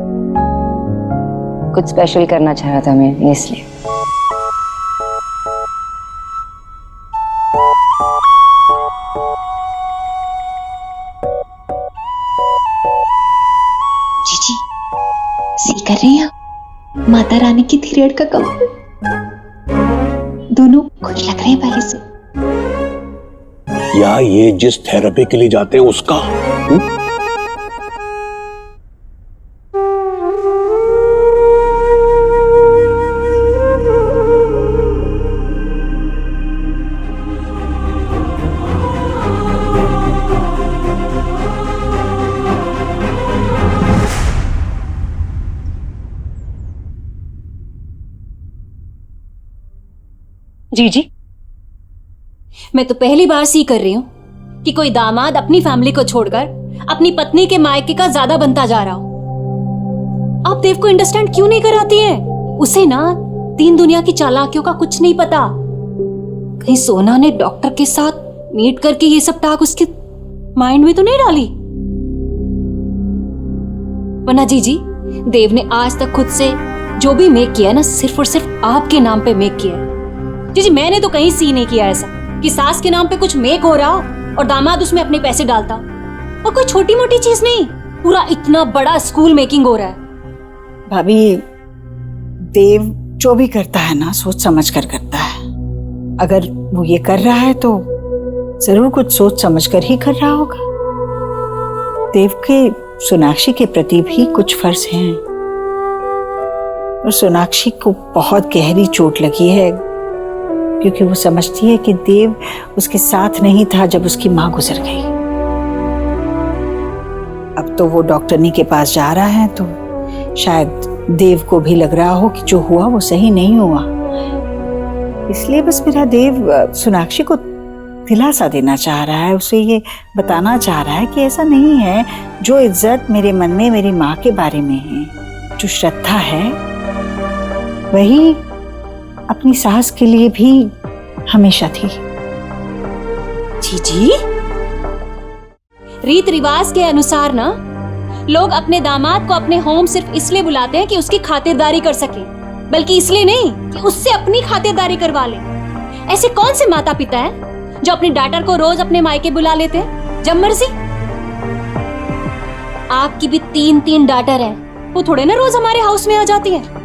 कुछ स्पेशल करना चाह रहा था मैं, इसलिए। जीजी, सी कर रही हैं आप? माता रानी की पीरियड का कमाल। दोनों खुश लग रहे हैं पहले से। या ये जिस थेरेपी के लिए जाते हैं उसका? जी, मैं तो पहली बार सी कर रही हूँ कि कोई दामाद अपनी फैमिली को छोड़कर अपनी पत्नी के मायके का ज्यादा बनता जा रहा हो। आप देव को अंडरस्टैंड क्यों नहीं कराती हैं? उसे ना तीन दुनिया की चालाकियों का कुछ नहीं पता। कहीं सोना ने डॉक्टर के साथ मीट करके ये सब टाक उसके माइंड में तो नहीं डाली? वरना जी, देव ने आज तक खुद से जो भी मेक किया ना, सिर्फ और सिर्फ आपके नाम पे मेक किया है। जी, मैंने तो कहीं सी नहीं किया ऐसा कि सास के नाम पे कुछ मेक हो रहा हो और दामाद उसमें अपने पैसे डालता हो। और कोई छोटी मोटी चीज नहीं, पूरा इतना बड़ा स्कूल मेकिंग हो रहा है। भाभी, देव जो भी करता है ना सोच समझ कर करता है। अगर वो ये कर रहा है तो जरूर कुछ सोच समझ कर ही कर रहा होगा। देव के सोनाक्षी के प्रति भी कुछ फर्ज हैं और सोनाक्षी को बहुत गहरी चोट लगी है क्योंकि वो समझती है कि देव उसके साथ नहीं था जब उसकी माँ गुजर गई। अब तो वो डॉक्टरनी के पास जा रहा है तो शायद देव को भी लग रहा हो कि जो हुआ वो सही नहीं हुआ। इसलिए बस मेरा देव सोनाक्षी को दिलासा देना चाह रहा है, उसे ये बताना चाह रहा है कि ऐसा नहीं है। जो इज्जत मेरे मन में मेरी माँ के बारे में है, जो श्रद्धा है, वही अपनी सास के लिए भी हमेशा थी। जी, रीत रिवाज के अनुसार ना लोग अपने दामाद को अपने होम सिर्फ इसलिए बुलाते हैं कि उसकी खातिरदारी कर सके, बल्कि इसलिए नहीं कि उससे अपनी खातिरदारी करवा ले। ऐसे कौन से माता पिता हैं जो अपने डॉटर को रोज अपने मायके बुला लेते हैं जब मर्जी? आपकी भी 3 डॉटर हैं, वो थोड़े ना रोज हमारे हाउस में आ जाती हैं।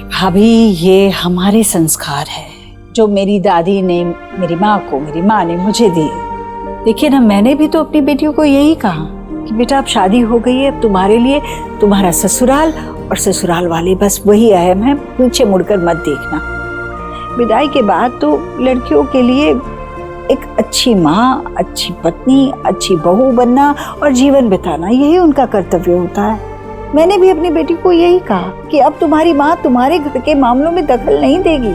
भाभी, ये हमारे संस्कार है जो मेरी दादी ने मेरी माँ को, मेरी माँ ने मुझे दिए। देखिए ना, मैंने भी तो अपनी बेटियों को यही कहा कि बेटा अब शादी हो गई है, तुम्हारे लिए तुम्हारा ससुराल और ससुराल वाले बस वही अहम है, पीछे मुड़कर मत देखना। विदाई के बाद तो लड़कियों के लिए एक अच्छी माँ, अच्छी पत्नी, अच्छी बहू बनना और जीवन बिताना, यही उनका कर्तव्य होता है। मैंने भी अपनी बेटी को यही कहा कि अब तुम्हारी माँ तुम्हारे घर के मामलों में दखल नहीं देगी।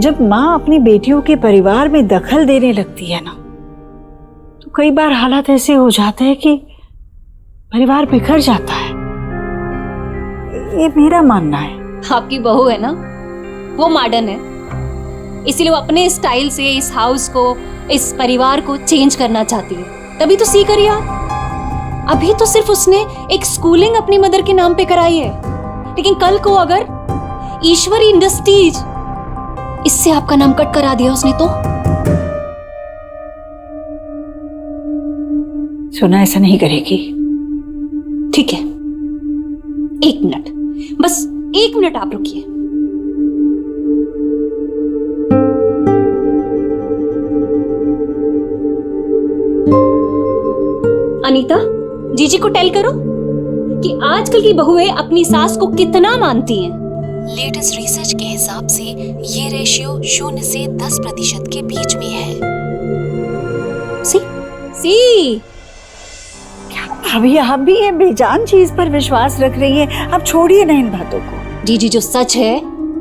जब माँ अपनी बेटियों के परिवार में दखल देने लगती है ना, तो कई बार हालात ऐसे हो जाते हैं कि परिवार बिखर जाता है। ये मेरा मानना है। आपकी बहू है ना, वो मॉडर्न है, इसीलिए वो अपने स्टाइल से इस हाउस को, इस परिवार को चेंज करना चाहती है। तभी तो सी करिए आप। अभी तो सिर्फ उसने एक स्कूलिंग अपनी मदर के नाम पे कराई है, लेकिन कल को अगर ईश्वरी इंडस्ट्रीज इससे आपका नाम कट करा दिया उसने तो? सोना ऐसा नहीं करेगी। ठीक है, 1 मिनट, बस 1 मिनट आप रुकिए। अनीता, जीजी को टेल करो कि आजकल की बहुएं अपनी सास को कितना मानती हैं। लेटेस्ट रिसर्च के हिसाब से ये रेशियो 0 से 10% के बीच में है। सी भाभी, आप भी ये बेजान चीज पर विश्वास रख रही हैं। अब छोड़िए ना इन बातों को। जीजी, जो सच है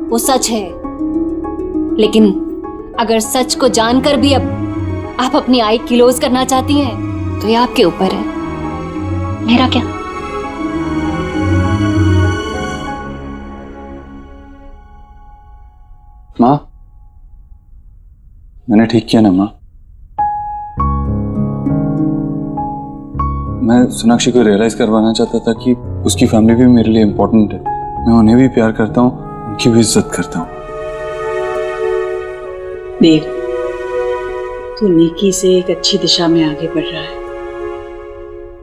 वो सच है, लेकिन अगर सच को जानकर भी अब आप अपनी आई क्लोज करना चाहती हैं तो ये आपके ऊपर है, मेरा क्या। माँ, मैंने ठीक किया ना माँ? मैं सोनाक्षी को रियलाइज करवाना चाहता था कि उसकी फैमिली भी मेरे लिए इम्पोर्टेंट है। मैं उन्हें भी प्यार करता हूँ, उनकी भी इज्जत करता हूँ। देव, तू नेकी से एक अच्छी दिशा में आगे बढ़ रहा है।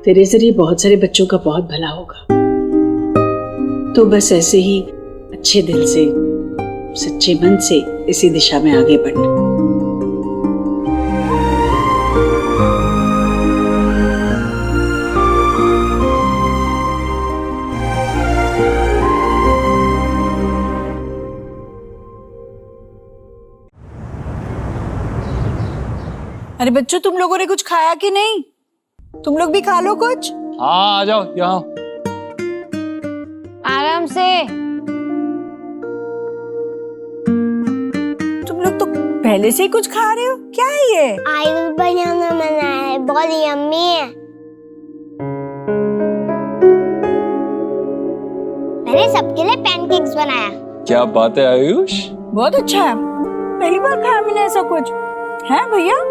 तेरे जरिए बहुत सारे बच्चों का बहुत भला होगा। तो बस ऐसे ही अच्छे दिल से, सच्चे मन से इसी दिशा में आगे बढ़ना। अरे बच्चों, तुम लोगों ने कुछ खाया कि नहीं? तुम लोग भी खा लो कुछ। हाँ आ जाओ यहाँ। आराम से। तुम लोग तो पहले से ही कुछ खा रहे हो, क्या है ये? आलू बनाना मना है, बहुत यम्मी है। मैंने सबके लिए पैनकेक्स बनाया। क्या बात है आयुष। बहुत अच्छा है, पहली बार खाया मैंने ऐसा कुछ। है भैया,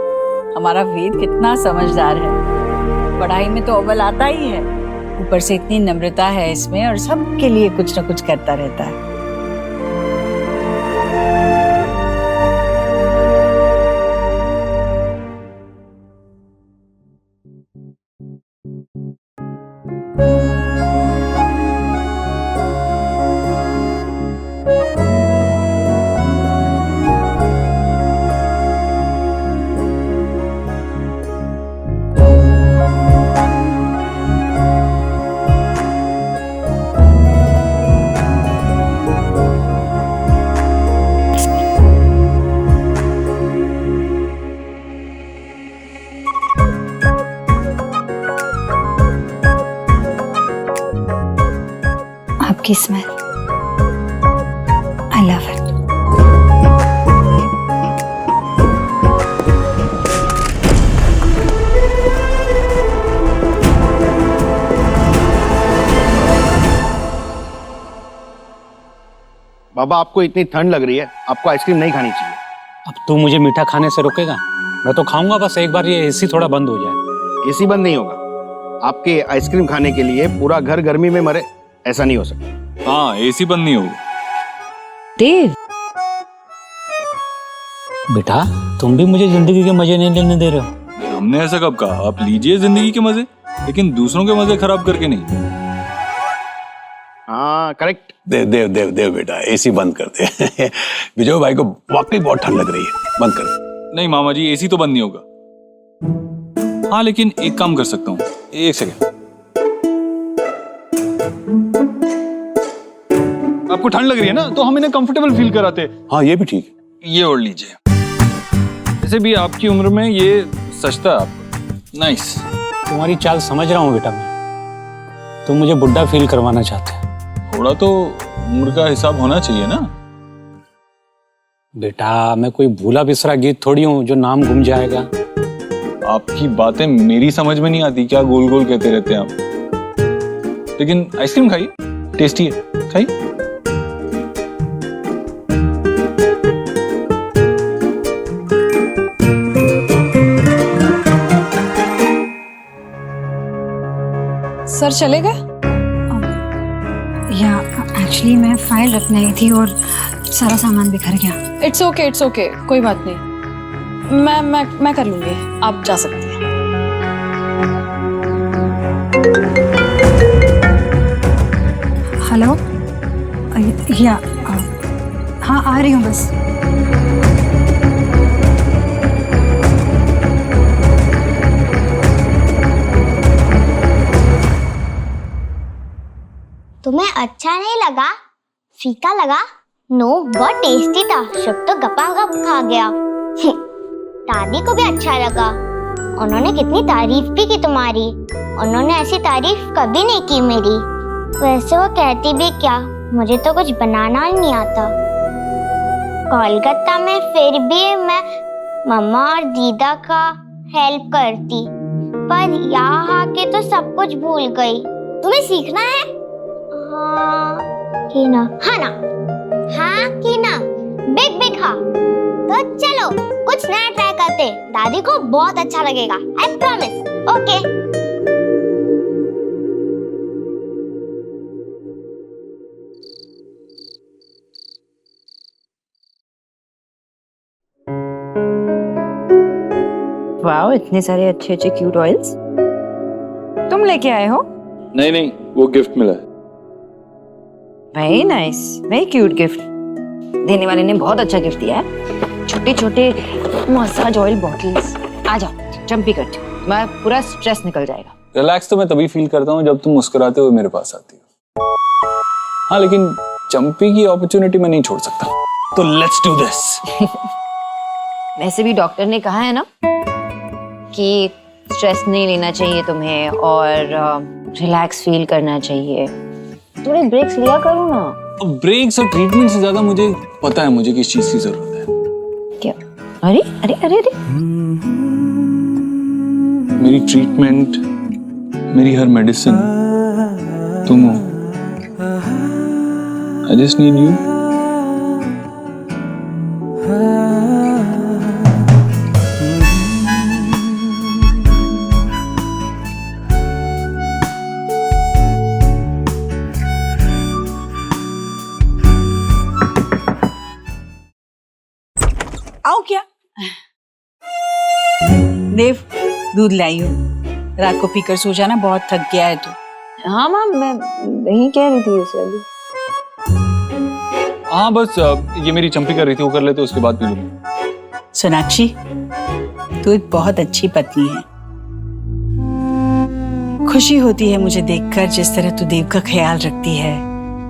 हमारा वेद कितना समझदार है, पढ़ाई में तो अव्वल आता ही है, ऊपर से इतनी नम्रता है इसमें और सबके लिए कुछ ना कुछ करता रहता है। आपकी स्मेल, आई लव इट। बाबा, आपको इतनी ठंड लग रही है, आपको आइसक्रीम नहीं खानी चाहिए। अब तू मुझे मीठा खाने से रोकेगा? मैं तो खाऊंगा, बस एक बार ये एसी थोड़ा बंद हो जाए। एसी बंद नहीं होगा। आपके आइसक्रीम खाने के लिए पूरा घर गर्मी में मरे, ऐसा नहीं हो सकता। हाँ, एसी बंद नहीं होगा। देव, बेटा तुम भी मुझे जिंदगी के मजे नहीं लेने दे रहे हो। हमने ऐसा कब कहा? आप लीजिए जिंदगी के मजे, लेकिन दूसरों के मजे खराब करके नहीं। हाँ करेक्ट। देव देव देव देव बेटा, एसी बंद कर दे। विजय भाई को वाकई बहुत ठंड लग रही है, बंद कर दे। नहीं मामा जी, एसी तो बंद नहीं होगा। हाँ लेकिन एक काम कर सकता हूँ, एक सेकेंड। आपको ठंड लग रही है ना, तो हम इन्हें कंफर्टेबल फील कराते। हाँ ये भी ठीक है। ये ओढ़ लीजिए। वैसे भी आपकी उम्र में ये सस्ता है आपको। नाइस। तुम्हारी चाल समझ रहा हूँ बेटा मैं, तुम मुझे बुढ़ा फील करवाना चाहते हो। थोड़ा तो उम्र का हिसाब होना चाहिए ना। बेटा मैं कोई भूला बिसरा गीत थोड़ी हूँ जो नाम घूम जाएगा। आपकी बातें मेरी समझ में नहीं आती, क्या गोल गोल कहते रहते हैं आप। लेकिन आइसक्रीम खाइए, टेस्टी है, खाइए। सर चले गए? या एक्चुअली मैं फाइल रखने आई थी और सारा सामान बिखर गया। इट्स ओके, कोई बात नहीं, मैं कर लूंगी, आप जा सकती हैं। हेलो, या हाँ आ रही हूँ बस। तुम्हें अच्छा नहीं लगा? फीका लगा? नो, बहुत टेस्टी था। शुभ तो गपागप खा गया। दादी को भी अच्छा लगा, उन्होंने कितनी तारीफ भी की तुम्हारी। उन्होंने ऐसी तारीफ कभी नहीं की मेरी। वैसे वो कहती भी क्या, मुझे तो कुछ बनाना ही नहीं आता। कोलकाता में फिर भी मैं मम्मा और दीदा का हेल्प करती, पर यहाँ आके तो सब कुछ भूल गई। तुम्हें सीखना है? हाँ की ना, हाँ ना, हाँ की ना, बिग बिग हाँ। तो चलो कुछ नया ट्राई करते, दादी को बहुत अच्छा लगेगा, आई प्रॉमिस। ओके। वाओ, इतने सारे अच्छे अच्छे क्यूट ऑयल्स तुम लेके आए हो? नहीं, वो गिफ्ट मिला है। Very nice, very cute gift. देने वाले ने बहुत अच्छा गिफ्ट दिया है। छोटे छोटे मसाज ऑयल बॉटल्स। आ जाओ, चंपी कट, तुम्हारा पूरा स्ट्रेस निकल जाएगा। रिलैक्स तो मैं तभी फील करता हूँ जब तुम मुस्कुराते हुए मेरे पास आती हो। हाँ लेकिन चंपी की अपॉर्चुनिटी मैं नहीं छोड़ सकता, तो लेट्स डू दिस। वैसे भी डॉक्टर ने कहा है ना कि स्ट्रेस नहीं लेना चाहिए तुम्हें और रिलैक्स फील करना चाहिए। थोड़े ब्रेक्स लिया करो ना। ब्रेक्स और ट्रीटमेंट से ज्यादा मुझे पता है मुझे किस चीज की जरूरत है। क्या? अरे अरे अरे अरे मेरी ट्रीटमेंट, मेरी हर मेडिसिन तुम हो। I just need you. आओ क्या? देव, दूध लाई हूँ। रात को पीकर सो जाना, बहुत थक गया है तू। हाँ माँ, मैं नहीं कह रही थी उसे अभी। हाँ बस ये मेरी चंपी कर रही थी, वो कर लेते उसके बाद पी लूंगी। सोनाक्षी, तू एक बहुत अच्छी पत्नी है। खुशी होती है मुझे देखकर जिस तरह तू देव का ख्याल रखती है,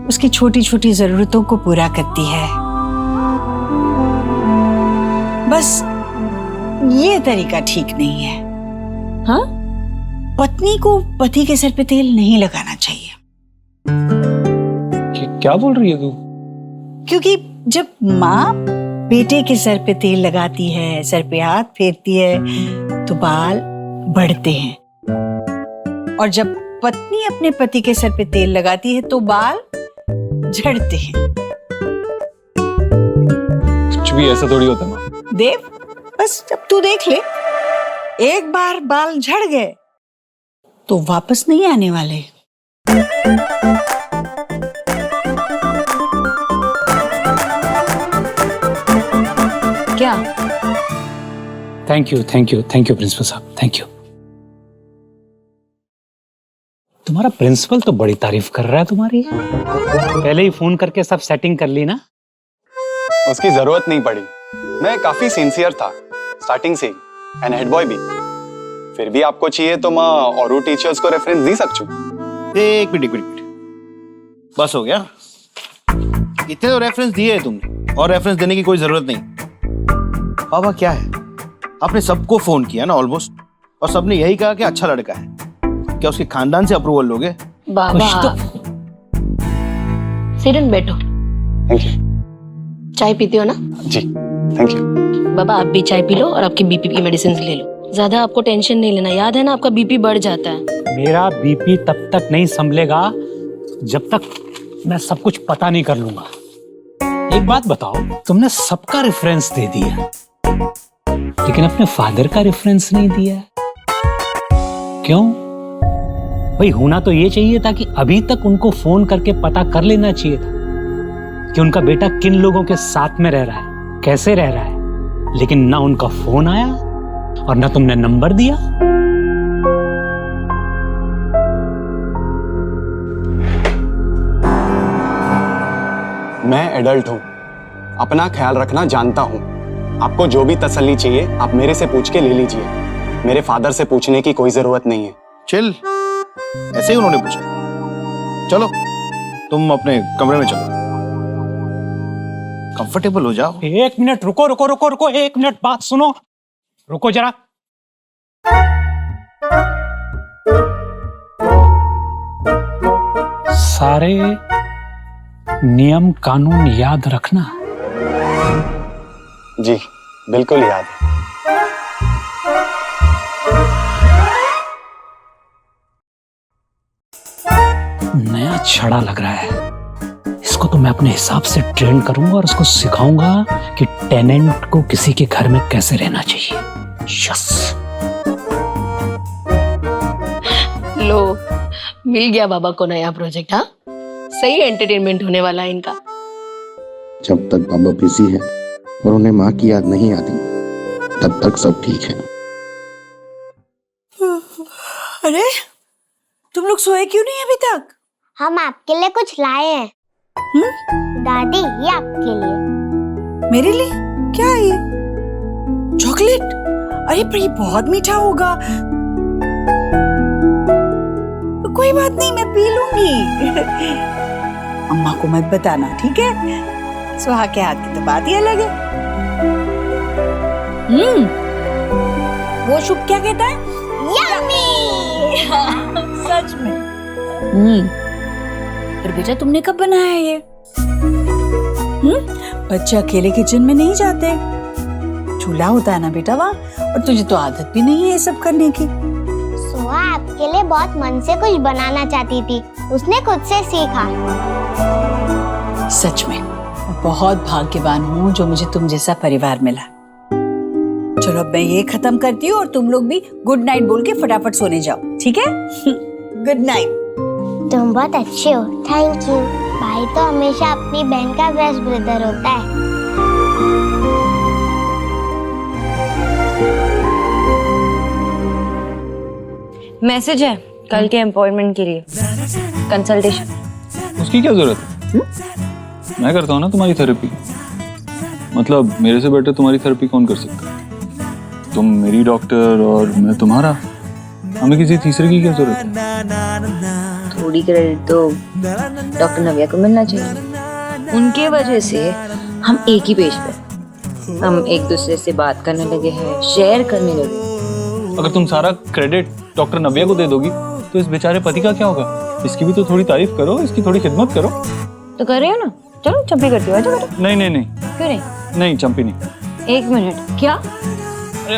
उसकी छोटी छोटी जरूरतों को पूरा करती है। बस ये तरीका ठीक नहीं है। हाँ, पत्नी को पति के सर पे तेल नहीं लगाना चाहिए। क्या बोल रही है तू? क्योंकि जब माँ बेटे के सर पे तेल लगाती है, सर पे हाथ फेरती है, तो बाल बढ़ते हैं। और जब पत्नी अपने पति के सर पे तेल लगाती है तो बाल झड़ते हैं। कुछ भी ऐसा थोड़ी होता है। देव, बस अब तू देख ले, एक बार बाल झड़ गए तो वापस नहीं आने वाले। क्या? थैंक यू प्रिंसिपल साहब, थैंक यू। तुम्हारा प्रिंसिपल तो बड़ी तारीफ कर रहा है तुम्हारी। पहले ही फोन करके सब सेटिंग कर ली ना? उसकी जरूरत नहीं पड़ी, मैं काफी सिंसियर था स्टार्टिंग से एंड हेड बॉय भी। फिर भी आपको चाहिए तो मैं और टीचर्स को रेफरेंस दे सकूं। एक मिनट, बस हो गया। इतने तो रेफरेंस दिए है तुमने, और रेफरेंस देने की कोई जरूरत नहीं। बाबा क्या है, आपने सबको फोन किया ना ऑलमोस्ट, और सबने यही कहा कि अच्छा लड़का है। क्या उसके खानदान से अप्रूवल लोगे? बाबा सिरन बैठो। Thank you. चाय पीते हो ना? जी थैंक यू। बाबा आप भी चाय पी लो और आपकी बीपी की मेडिसिन ले लो। ज्यादा आपको टेंशन नहीं लेना, याद है ना आपका बीपी बढ़ जाता है। मेरा बीपी तब तक नहीं संभलेगा जब तक मैं सब कुछ पता नहीं कर लूंगा। एक बात बताओ, तुमने सबका रेफरेंस दे दिया लेकिन अपने फादर का रेफरेंस नहीं दिया, क्यों? भाई होना तो ये चाहिए था कि अभी तक उनको फोन करके पता कर लेना चाहिए था कि उनका बेटा किन लोगों के साथ में रह रहा है, कैसे रह रहा है। लेकिन ना उनका फोन आया और ना तुमने नंबर दिया। मैं एडल्ट हूं, अपना ख्याल रखना जानता हूं। आपको जो भी तसल्ली चाहिए आप मेरे से पूछ के ले लीजिए। मेरे फादर से पूछने की कोई जरूरत नहीं है। चिल, ऐसे ही उन्होंने पूछा। चलो तुम अपने कमरे में चलो, कंफर्टेबल हो जाओ। एक मिनट रुको रुको रुको रुको, एक मिनट बात सुनो, रुको जरा। सारे नियम कानून याद रखना। जी बिल्कुल याद है। नया छड़ा लग रहा है, इसको तो मैं अपने हिसाब से ट्रेन करूंगा और उसको सिखाऊंगा कि टेनेंट को किसी के घर में कैसे रहना चाहिए। यस। लो, मिल गया बाबा को नया प्रोजेक्ट। हाँ, सही एंटरटेनमेंट होने वाला है इनका। जब तक बाबा बिजी है और उन्हें माँ की याद नहीं आती तब तक सब ठीक है। अरे तुम लोग सोए क्यों नहीं अभी तक? हम आपके लिए कुछ लाए हैं। दादी, ये आपके लिए। मेरे लिए? क्या है ये? चॉकलेट? अरे पर ये बहुत मीठा होगा। कोई बात नहीं, मैं पी लूंगी। अम्मा को मत बताना, ठीक है? सुहा के हाथ की तो बात ही अलग है। वो शुभ क्या कहता है? यम्मी। सच में? पर बेटा तुमने कब बनाया ये? बच्चे अकेले किचन में नहीं जाते, चूल्हा होता है ना बेटा वहाँ, और तुझे तो आदत भी नहीं है ये सब करने की। सुहा आपके लिए बहुत मन से कुछ बनाना चाहती थी, उसने खुद से सीखा। सच में मैं बहुत भाग्यवान हूँ जो मुझे तुम जैसा परिवार मिला। चलो अब मैं ये खत्म करती हूँ और तुम लोग भी गुड नाइट बोल के फटाफट सोने जाओ, ठीक है? Good night. तुम बहुत अच्छे हो, थैंक यू। भाई तो हमेशा अपनी बहन का बेस्ट ब्रदर होता है। मैसेज है कल के अपॉइंटमेंट के लिए, कंसल्टेशन। उसकी क्या जरूरत है? मैं करता हूँ ना तुम्हारी थेरेपी। मतलब मेरे से बेटर तुम्हारी थेरेपी कौन कर सकता है? तुम मेरी डॉक्टर और मैं तुम्हारा, हमें किसी तीसरे की क्या जरूरत है? थोड़ी क्रेडिट तो डॉक्टर नव्या को मिलना चाहिए। उनके वजह से हम एक ही पेज पे, हम एक दूसरे से बात करने लगे हैं, शेयर करने लगे। अगर तुम सारा क्रेडिट डॉक्टर नव्या को दे दोगी तो इस बेचारे पति का क्या होगा? इसकी भी तो थोड़ी तारीफ करो, इसकी थोड़ी खिदमत करो। तो कर रही हो ना, चलो चंपी करती हो। नहीं नहीं नहीं, क्यों नहीं? नहीं चंपी नहीं। एक मिनट, क्या? अरे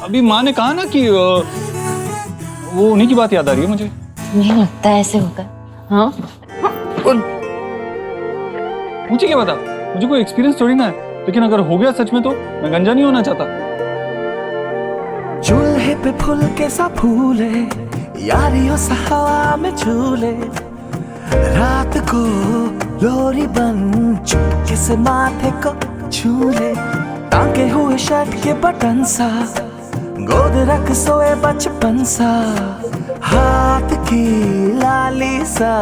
अभी माँ ने कहा ना कि वो उन्हीं की बात याद आ रही है मुझे। नहीं लगता ऐसे होगा। हाँ मुझे क्या पता, मुझे कोई एक्सपीरियंस थोड़ी ना है, लेकिन अगर हो गया सच में तो मैं गंजा नहीं होना चाहता। चूल्हे पे फूल के सा फूले, यारियों सा हवा में झूले, रात को लोरी बन चुपके से माथे को छूले, टांगे हुए शर्ट के बटन सा, गोद रख सोए बचपन सा, हाथ की लाली सा,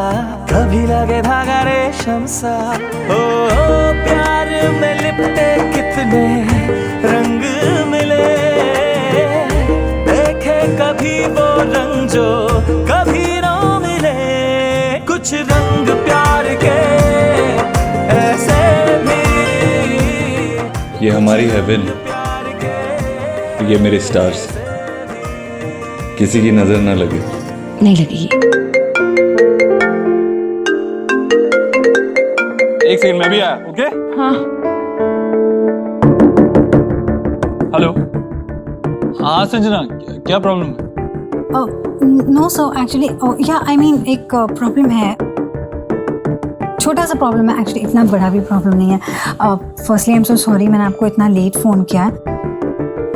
कभी लगे धागा रेशम सा। ओ प्यार में लिपटे कितने रंग मिले, देखे कभी वो रंग जो कभी ना मिले, कुछ रंग प्यार के ऐसे भी। ये हमारी हेवन, ये मेरे स्टार्स, किसी की नजर ना लगे। नहीं लगेगी। एक सेकंड, मैं भी आया। ओके? हाँ। हेलो। हाँ संजना, क्या प्रॉब्लम है? नो सो एक्चुअली या आई मीन एक प्रॉब्लम है, छोटा सा प्रॉब्लम है एक्चुअली, इतना बड़ा भी प्रॉब्लम नहीं है। Firstly I am so sorry मैंने आपको इतना लेट फ़ोन किया।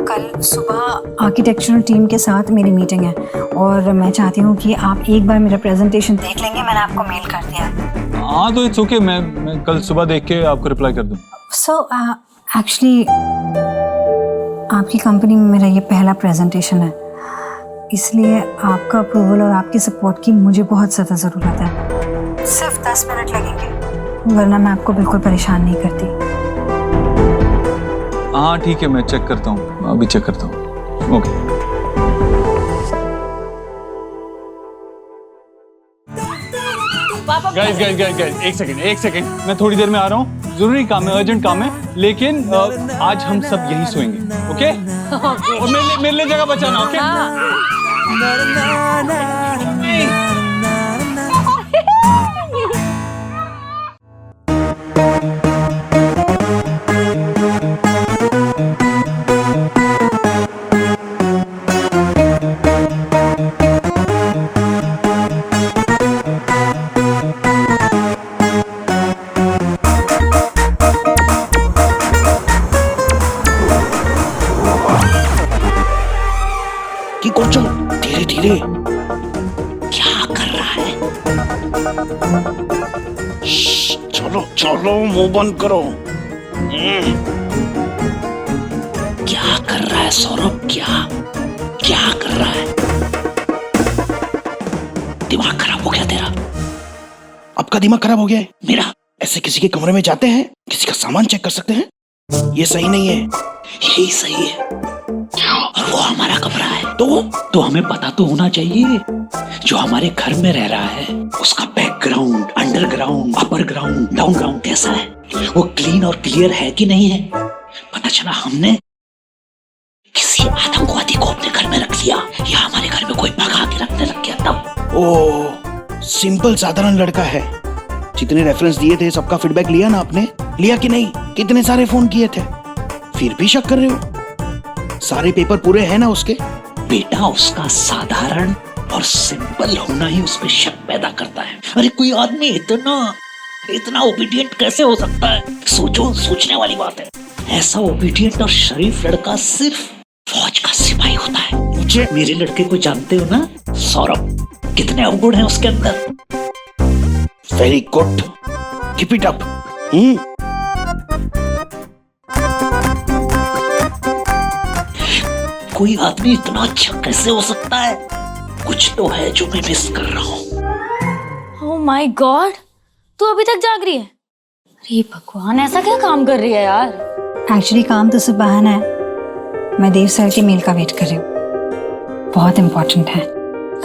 कल सुबह आर्किटेक्चरल टीम के साथ मेरी मीटिंग है और मैं चाहती हूँ कि आप एक बार मेरा प्रेजेंटेशन देख लेंगे, मैंने आपको मेल कर दिया। हाँ तो इट्स ओके, मैं कल सुबह देख के आपको रिप्लाई कर दूँ। सो एक्चुअली आपकी कंपनी में मेरा ये पहला प्रेजेंटेशन है, इसलिए आपका अप्रूवल और आपकी सपोर्ट की मुझे बहुत ज़्यादा ज़रूरत है। सिर्फ 10 मिनट लगेंगे, वरना मैं आपको बिल्कुल परेशान नहीं करती। हाँ ठीक है, मैं चेक करता हूँ, अभी चेक करता हूँ। ओके। गाइस एक सेकंड, मैं थोड़ी देर में आ रहा हूँ, जरूरी काम है, अर्जेंट काम है, लेकिन आज हम सब यहीं सोएंगे। ओके? और मेरे लिए जगह बचाना। ओके? धीरे धीरे क्या कर रहा है? चलो चलो, मुंह बंद करो। क्या कर रहा है सौरभ? क्या कर रहा है? दिमाग खराब हो गया तेरा? आपका दिमाग खराब हो गया है? मेरा? ऐसे किसी के कमरे में जाते हैं, किसी का सामान चेक कर सकते हैं? ये सही नहीं है। यही सही है। और वो हमारा कमरा है, तो हमें पता तो होना चाहिए जो हमारे घर में रह रहा है उसका background, underground, upper ground, down ground कैसा है, वो क्लीन और क्लियर है कि नहीं है। पता चला हमने किसी आतंकवादी को अपने अपने घर में रख लिया या हमारे घर में कोई भगा के रखने लग गया तब? ओ, सिंपल साधारण लड़का है। जितने रेफरेंस दिए थे सबका फीडबैक लिया ना आपने? लिया कि नहीं? कितने सारे फोन किए थे, फिर भी शक कर रहे हो? सारे पेपर पूरे हैं ना उसके? बेटा, उसका साधारण और सिंपल होना ही उसमें शक पैदा करता है। अरे कोई आदमी इतना ओबीडियंट कैसे हो सकता है? सोचो, सोचने वाली बात है। ऐसा ओबीडियंट और शरीफ लड़का सिर्फ फौज का सिपाही होता है। मुझे, मेरे लड़के को जानते हो ना, सौरभ, कितने अवगुण हैं उसके अंदर। Very good, keep it up. कोई आदमी इतना अच्छा कैसे हो सकता है? कुछ तो है जो मैं मिस कर रहा हूँ। ओह माय गॉड, तू अभी तक जाग रही है? अरे भगवान, ऐसा क्या काम कर रही है यार? एक्चुअली काम तो सिर्फ बहाना है। मैं देव सर के मेल का वेट कर रही हूँ, बहुत इम्पोर्टेंट है।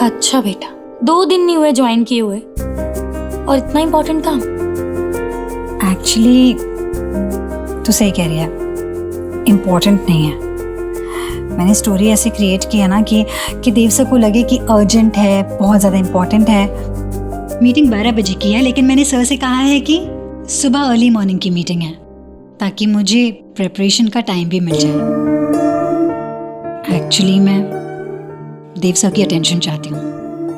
अच्छा बेटा, 2 दिन नहीं हुए ज्वाइन किए हुए और इतना इम्पोर्टेंट काम? एक्चुअली तू सही कह रही है, इम्पोर्टेंट नहीं है। मैंने स्टोरी ऐसे क्रिएट किया ना कि देव सर को लगे कि अर्जेंट है, बहुत ज़्यादा इम्पोर्टेंट है। मीटिंग 12 बजे की है, लेकिन मैंने सर से कहा है कि सुबह अर्ली मॉर्निंग की मीटिंग है, ताकि मुझे प्रिपरेशन का टाइम भी मिल जाए। एक्चुअली मैं देव सर की अटेंशन चाहती हूँ।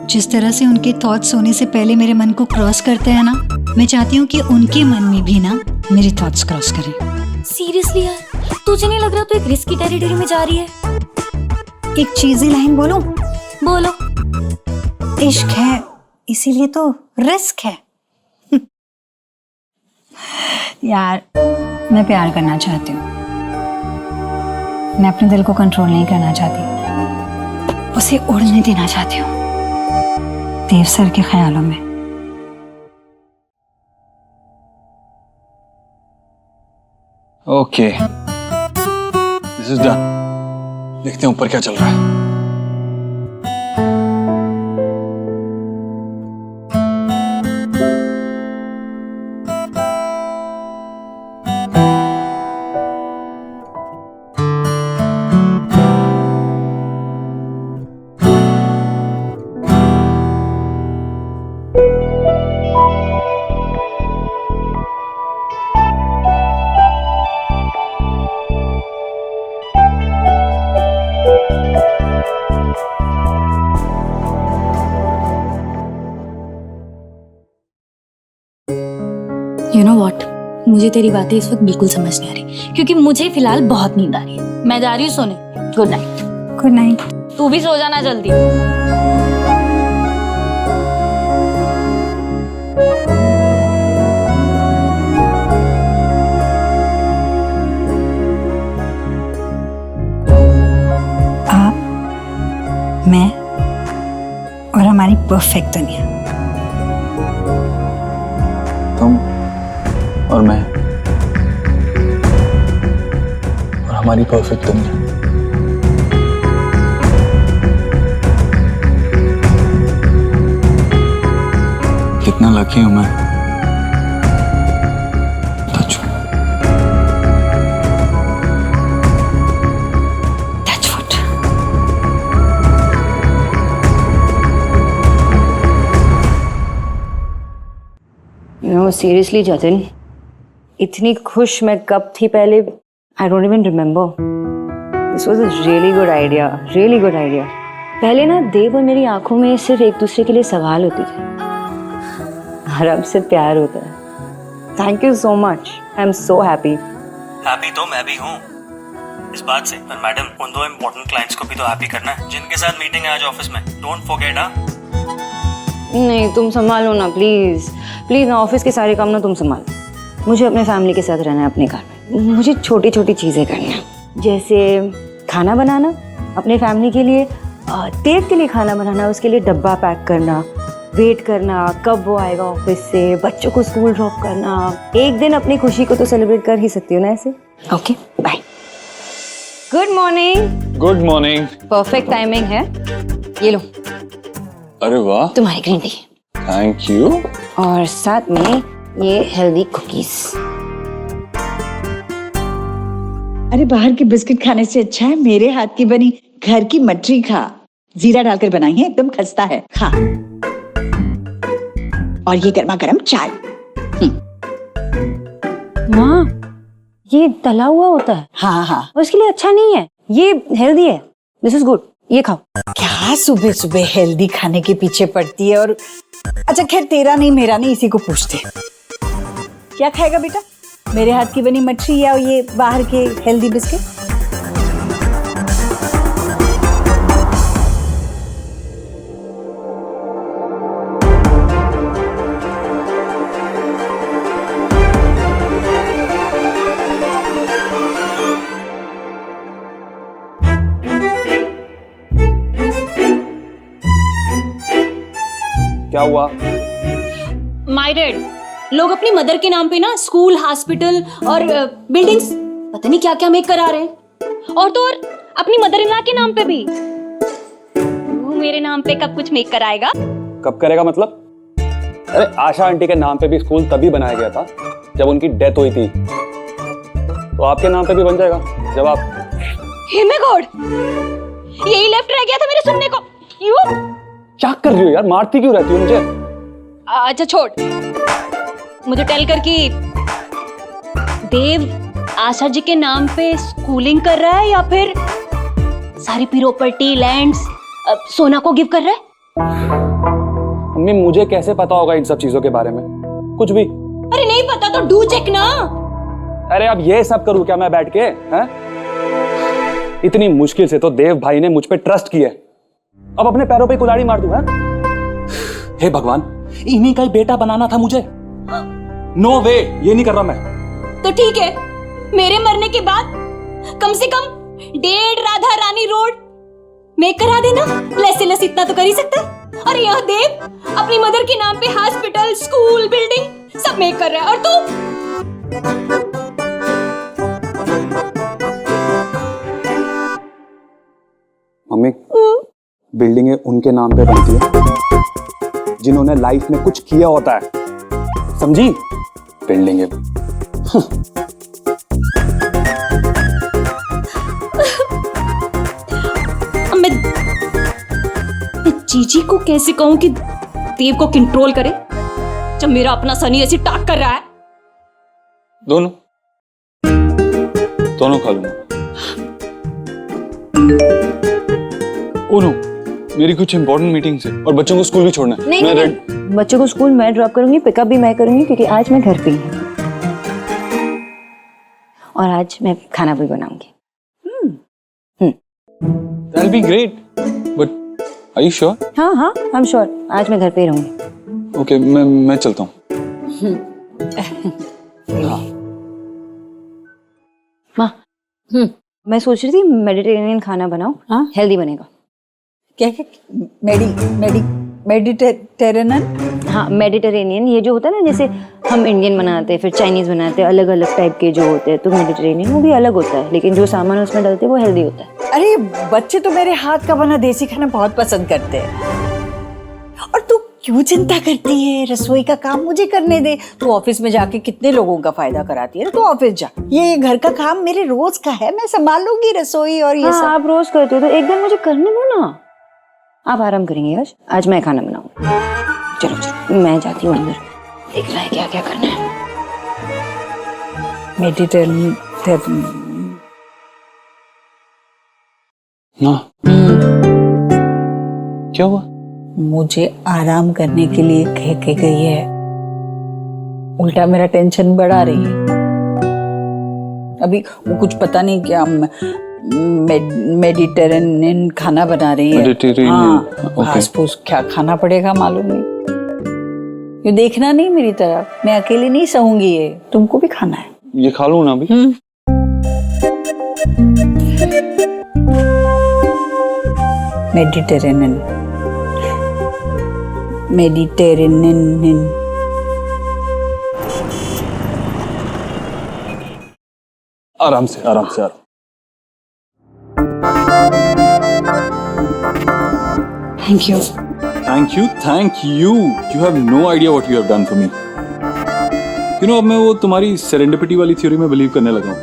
जिस तरह से उनके थॉट्स होने से पहले मेरे मन को क्रॉस करते हैं ना, मैं चाहती हूँ कि उनके मन में भी ना मेरे थॉट्स क्रॉस करें। सीरियसली यार, तुझे नहीं लग रहा तू एक रिस्की टेरिटरी में जा रही है? एक चीज़ी लाइन बोलो? बोलो। इश्क है इसीलिए तो रिस्क है। यार, मैं प्यार करना चाहती हूँ, मैं अपने दिल को कंट्रोल नहीं करना चाहती, उसे उड़ने देना चाहती हूँ देव सर के ख्यालों में। Okay, this is done. देखते हैं ऊपर क्या चल रहा है। You know what? मुझे तेरी बातें इस वक्त बिल्कुल समझ नहीं आ रही, क्योंकि मुझे फिलहाल बहुत नींद आ रही है। मैं जा रही हूँ सोने। Good night. Good night. तू भी सो जाना जल्दी। आप, मैं और हमारी परफेक्ट दुनिया। तुम और मैं और हमारी परफेक्ट दुनिया। कितना लकी हूं मैं। नो सीरियसली जतिन, इतनी खुश मैं कब थी पहले, I don't even remember. This was a really good idea, really good idea. पहले ना देव और मेरी आंखों में सिर्फ एक दूसरे के लिए सवाल होते थे, और अब सिर्फ प्यार होता है। Thank you so much, I am so happy. Happy तो मैं भी हूँ इस बात से, पर मैडम उन 2 इम्पोर्टेंट क्लाइंट्स को भी तो हैप्पी करना है जिनके साथ मीटिंग है आज ऑफिस में। Don't forget. नहीं, तुम संभालो ना प्लीज प्लीज ना, ऑफिस के सारे काम ना तुम संभालो। मुझे अपने फैमिली के साथ रहना है अपने घर में। मुझे छोटी छोटी चीज़ें करनी है, जैसे खाना बनाना अपने फैमिली के लिए, देव के लिए खाना बनाना, उसके लिए डब्बा पैक करना, वेट करना कब वो आएगा ऑफिस से, बच्चों को स्कूल ड्रॉप करना। एक दिन अपनी खुशी को तो सेलिब्रेट कर ही सकती हो ना ऐसे। Okay, bye. Good morning. Good morning. Perfect timing है, ये लो। अरे वाह, तुम्हारी ग्रीन टी। Thank you. और साथ में ये हेल्दी कुकीज। अरे बाहर के बिस्किट खाने से अच्छा है मेरे हाथ की बनी घर की मटरी खा, जीरा डालकर बनाई है, एकदम खस्ता है, खा। और ये गर्मा गर्म चाय। माँ, ये तला हुआ होता है। हाँ हाँ, उसके लिए अच्छा नहीं है, ये हेल्दी है। दिस इज गुड, ये खाओ। क्या सुबह सुबह हेल्दी खाने के पीछे पड़ती है? और अच्छा खैर, तेरा नहीं मेरा नहीं, इसी को पूछते। क्या खाएगा बेटा, मेरे हाथ की बनी मच्छी या ये बाहर के हेल्दी बिस्किट? क्या हुआ? माय डैड, लोग अपनी मदर के नाम पे ना स्कूल, हॉस्पिटल और बिल्डिंग्स पता नहीं क्या क्या मेक करा रहे हैं। और तो और अपनी मदर इन लॉ के नाम पे भी। तू मेरे नाम पे कब कुछ मेक कराएगा? कब करेगा मतलब? अरे आशा आंटी के नाम पे भी स्कूल तभी बनाया गया था जब उनकी डेथ हुई थी, तो आपके नाम पे भी बन जाएगा जब आप। हे माय गॉड, यही लेफ्ट रह गया था मेरे सुनने को। यू क्या कर रही हो यार, मारती क्यों रहती हो मुझे? अच्छा छोड़, मुझे टेल कर कि देव आशा जी के नाम पे स्कूलिंग कर रहा है या फिर सारी प्रॉपर्टी, लैंड्स सोना को गिव कर रहा है? मम्मी मुझे कैसे पता होगा इन सब चीजों के बारे में? कुछ भी। अरे नहीं पता तो डू चेक ना। अरे अब ये सब करूं क्या मैं बैठ के? हैं? इतनी मुश्किल से तो देव भाई ने मुझ पे ट्रस्ट किया, अब अपने पैरों पे कुल्हाड़ी मार दूं? हे भगवान, इन्हीं का ही बेटा बनाना था मुझे। नो वे, ये नहीं कर रहा मैं। तो ठीक है, मेरे मरने के बाद कम से कम 1.5 राधा रानी रोड मेक करा देना। लेस से लेस इतना तो कर ही सकता है। और यह देव अपनी मदर के नाम पे हॉस्पिटल, स्कूल, बिल्डिंग सब मेक कर रहा है, और तू? मम्मी, बिल्डिंगें उनके नाम पे बनती है जिन्होंने लाइफ में कुछ किया होता है, समझी? बिल्डिंगें। मैं जीजी को कैसे कहूं कि देव को कंट्रोल करे जब मेरा अपना सनी ऐसी टाक कर रहा है? दोनों खा लूंगा। ओनो, मेरी कुछ इंपॉर्टेंट मीटिंग्स है और बच्चों को स्कूल भी छोड़ना है। नहीं, बच्चों को स्कूल मैं ड्रॉप करूंगी, पिकअप भी मैं करूंगी, क्योंकि आज मैं घर पे ही हूँ और आज मैं खाना भी बनाऊंगी। That'll be great. But are you sure? हाँ हाँ, I'm sure. आज मैं घर पे ही रहूंगी। Okay, मैं चलता हूँ। माँ, मैं सोच रही थी मेडिटेरेनियन खाना बनाओ। हाँ, हेल्दी बनेगा। क्या मेडिटेरेनियन? हाँ, मेडिटेरेनियन, ये जो होता है ना, जैसे हम इंडियन बनाते हैं, फिर चाइनीज बनाते हैं, अलग अलग टाइप के जो होते हैं, तो मेडिटेरेनियन वो भी अलग होता है, लेकिन जो सामान उसमें डालते हैं वो हेल्दी होता है। अरे बच्चे तो मेरे हाथ का बना देसी खाना बहुत पसंद करते हैं। और तू क्यों चिंता करती है? रसोई का काम मुझे करने दे। तू ऑफिस में जाके कितने लोगों का फायदा कराती है ना, तू ऑफिस जा। ये घर का काम मेरे रोज का है, मैं संभाल लूंगी रसोई और ये सब। आप रोज करते हो तो एक दिन मुझे करने दो ना। आप आराम करेंगे आज मैं खाना बनाऊंगी। चलो चलो, मैं जाती हूँ अंदर, देखना है क्या क्या करना है। मेडिटेरेनियन ना, क्या हुआ? मुझे आराम करने के लिए कह के गई है, उल्टा मेरा टेंशन बढ़ा रही है। अभी वो कुछ पता नहीं क्या मेडिटेरेनियन खाना बना रही है। Mediterranean, okay. क्या खाना पड़ेगा मालूम नहीं। ये देखना नहीं मेरी तरफ, मैं अकेली नहीं सहूंगी, ये तुमको भी खाना है। ये खा लूं ना अभी? मेडिटेरेनियन आराम से आराम से आराम। Thank you. Thank you, thank you. You have no idea what you have done for me. You know, अब मैं वो तुम्हारी सेरेंडिपिटी वाली थ्योरी में बिलीव करने लगा हूं।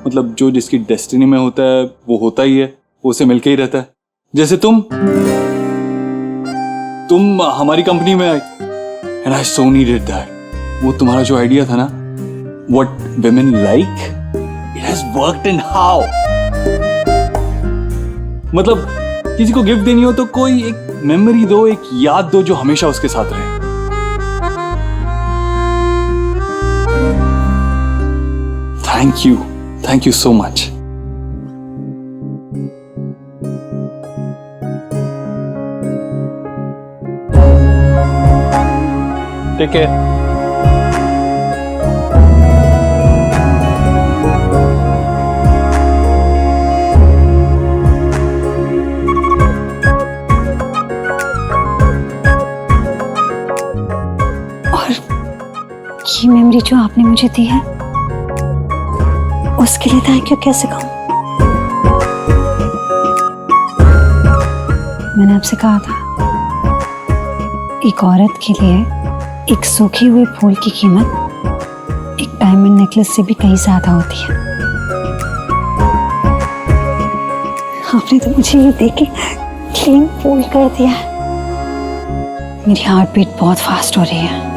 मतलब जो जिसकी डेस्टिनी में होता है वो होता ही है, वो उसे मिलके ही रहता है। जैसे तुम हमारी कंपनी में आई and I so needed that. वो तुम्हारा जो आइडिया था ना, what women like, it has worked in how। मतलब किसी को गिफ्ट देनी हो तो कोई एक मेमोरी दो, एक याद दो जो हमेशा उसके साथ रहे। Thank you so much. Take care. ये मेमोरी जो आपने मुझे दी है उसके लिए थैंक यू कैसे कहूं? मैंने आपसे कहा था एक औरत के लिए एक सूखे हुए फूल की कीमत एक डायमंड नेकलेस से भी कहीं ज्यादा होती है। आपने तो मुझे ये देख के क्लीन फूल कर दिया। मेरी हार्ट बीट बहुत फास्ट हो रही है।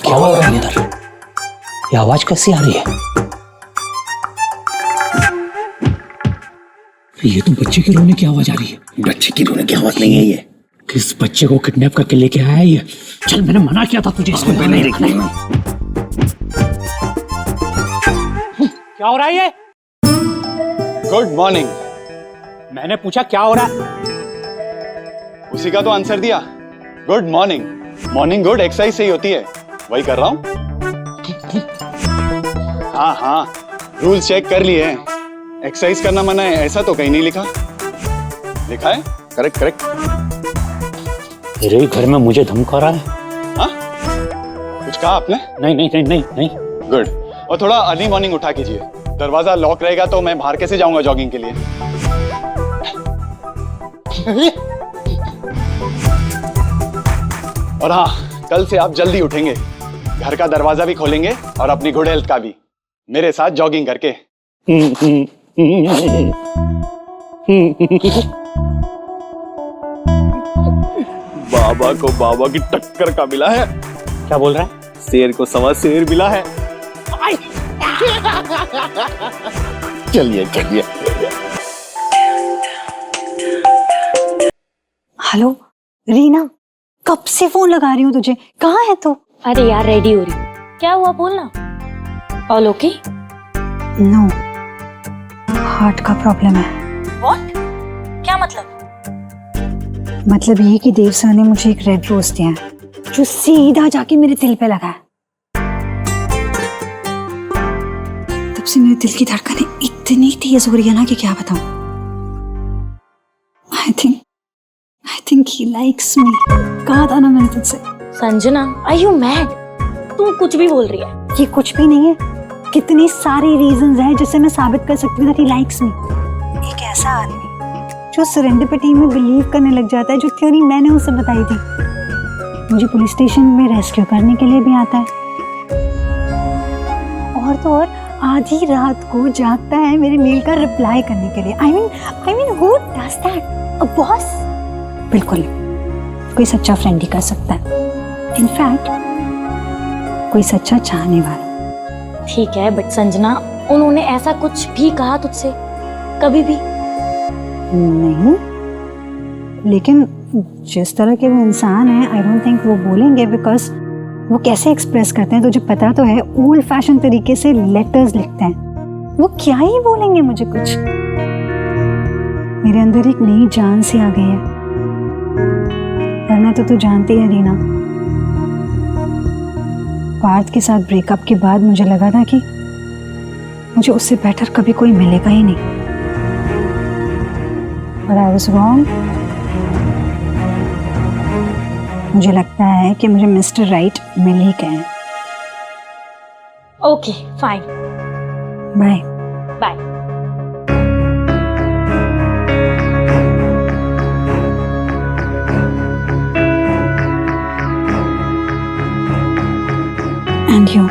क्या हो रहा है इधर? ये आवाज कैसी आ रही है? ये तो बच्चे के रोने की आवाज आ रही है। बच्चे की रोने की आवाज नहीं है ये। किस बच्चे को किडनैप करके लेके आया है ये? चल, मैंने मना किया था तुझे इसको नहीं देखना। क्या हो रहा है ये? Good morning. मैंने पूछा क्या हो रहा है? उसी का तो आंसर दिया, good morning. Morning good exercise से ही होती है, वही कर रहा हूं। हाँ, रूल्स चेक कर लिए हैं। एक्सरसाइज करना मना है ऐसा तो कहीं नहीं लिखा। लिखा है? करेक्ट। तेरे घर में मुझे धमका रहा है? हाँ? कुछ कहा आपने? नहीं। गुड। और थोड़ा अर्ली मॉर्निंग उठा कीजिए, दरवाजा लॉक रहेगा तो मैं बाहर कैसे जाऊंगा जॉगिंग के लिए। और हाँ, कल से आप जल्दी उठेंगे, घर का दरवाजा भी खोलेंगे और अपनी गुड हेल्थ का भी, मेरे साथ जॉगिंग करके। बाबा को बाबा की टक्कर का मिला है। क्या बोल रहा है? शेर को सवा शेर मिला है। चलिए। हेलो रीना, कब से फोन लगा रही हूँ तुझे, कहाँ है तू? अरे यार रेडी हो रही, क्या हुआ बोलना। All okay? नो, हार्ट का प्रॉब्लम है। व्हाट? क्या मतलब? मतलब ये कि देव सर ने मुझे एक रेड रोज दिया है जो सीधा जाके मेरे दिल पे लगा है। तब से मेरे दिल की धड़कनें इतनी तेज हो रही है ना कि क्या बताऊं। I think he likes me. कहा था ना मैंने तुझसे। Sanjana, are you mad? तू कुछ भी बोल रही है। ये कुछ भी नहीं है, कितनी सारी रीजंस हैं जिससे मैं साबित कर सकती हूँ कि he likes me। एक ऐसा आदमी जो सेरेंडिपिटी में बिलीव करने लग जाता है, जो थ्योरी मैंने उसे बताई थी। मुझे पुलिस स्टेशन में रेस्क्यू करने के लिए भी आता है, और तो और आधी रात को जागता है मेरे मेल का रिप्लाई करने के लिए। I mean who does that? A boss? बिल्कुल कोई सच्चा फ्रेंड ही कर सकता है, इनफैक्ट कोई सच्चा चाहने वाला। ठीक है, बट संजना, उन्होंने ऐसा कुछ भी कहा तुझसे कभी भी? नहीं, लेकिन जिस तरह के वो इंसान है, आई डोंट थिंक वो बोलेंगे, बिकॉज वो कैसे एक्सप्रेस करते हैं तुझे पता तो है, ओल्ड फैशन तरीके से लेटर्स लिखते हैं। वो क्या ही बोलेंगे मुझे कुछ। मेरे अंदर एक नई जान सी आ गई है, वरना तो तू जानती है रीना, पार्थ के साथ ब्रेकअप के बाद मुझे लगा था कि मुझे उससे बेटर कभी कोई मिलेगा ही नहीं, but I was wrong। मुझे लगता है कि मुझे मिस्टर राइट मिल ही गए। Okay fine, bye. Bye. And you.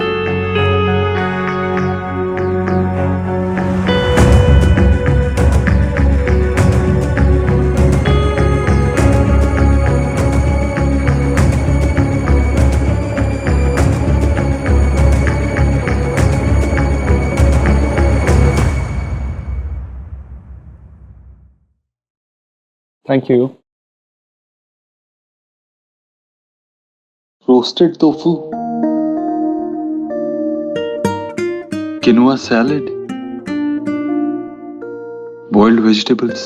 Thank you. Roasted tofu, quinoa salad, boiled vegetables.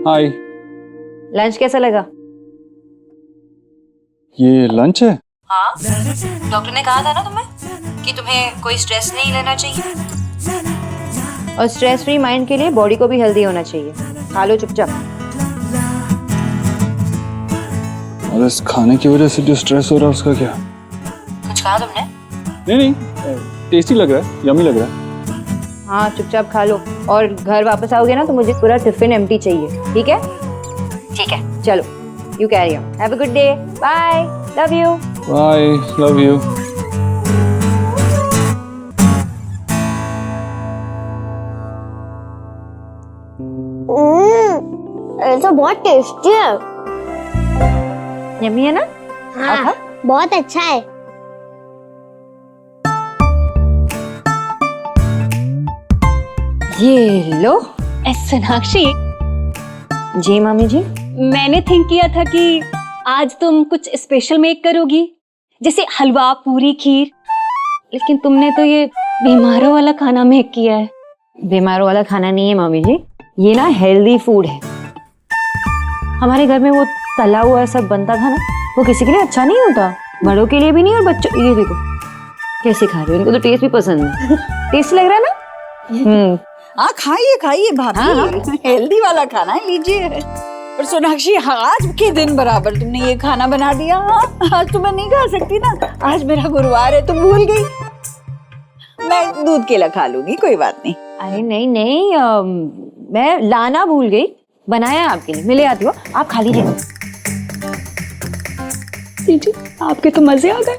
Hi. Lunch कैसा लगा? ये लंच है? हाँ, डॉक्टर ने कहा था ना तुम्हें कि तुम्हें कोई स्ट्रेस नहीं लेना चाहिए और स्ट्रेस फ्री माइंड के लिए बॉडी को भी हेल्दी होना चाहिए। खा लो चुपचाप। और इस खाने की वजह से जो स्ट्रेस हो रहा है उसका क्या? कुछ कहा तुमने? नहीं, टेस्टी लग रहा है, यमी लग रहा है। हाँ, चुपचाप खा लो और घर वापस आओगे ना तो मुझे पूरा टिफिन एम्प्टी चाहिए, ठीक है? ठीक है, चलो, you carry on. Have a good day, bye, love you. Bye, love you. ये तो बहुत टेस्टी है। यम्मी है ना? हाँ, बहुत अच्छा है। ये लो। सोनाक्षी, जी मामी जी। मैंने थिंक किया था कि आज तुम कुछ स्पेशल मेक करोगी, जैसे हलवा, पूरी, खीर, लेकिन तुमने तो ये बीमारों वाला खाना मेक किया है। बीमारों वाला खाना नहीं है मामी जी, ये ना हेल्दी फूड है। हमारे घर में वो तला हुआ सब बनता था ना, वो किसी के लिए अच्छा नहीं होता, बड़ों के लिए भी नहीं और बच्चों। ये देखो कैसे खा रहे हो, इनको तो टेस्ट भी पसंद है। टेस्ट लग रहा है ना? हाँ, खाइए खाइए भाभी, हेल्दी वाला खाना है, लीजिए। पर सोनाक्षी, आज के दिन बराबर तुमने ये खाना बना दिया। आज तो मैं नहीं खा सकती ना, आज मेरा गुरुवार है, तुम भूल गई। मैं दूध केला खा लूंगी, कोई बात नहीं। अरे नहीं नहीं, मैं लाना भूल गई, बनाया आपके लिए, मिले आती हो, आप खा लीजिए। लीजिए, आपके तो मजे आ गए।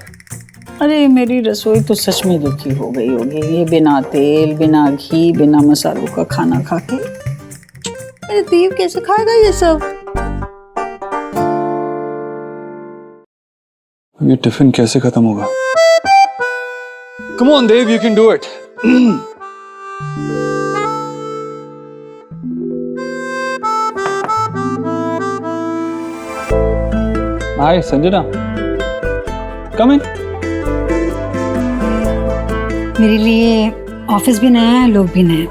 अरे मेरी रसोई तो सच में दुखी हो गई होगी, ये बिना तेल, बिना घी, बिना मसालों का खाना खा के। अरे देव कैसे खाएगा ये सब? ये टिफिन कैसे खत्म होगा? Come on, Dave, you can do it. Hi, Sanjana. Come in. मेरे लिए ऑफिस भी नया है, लोग भी नए।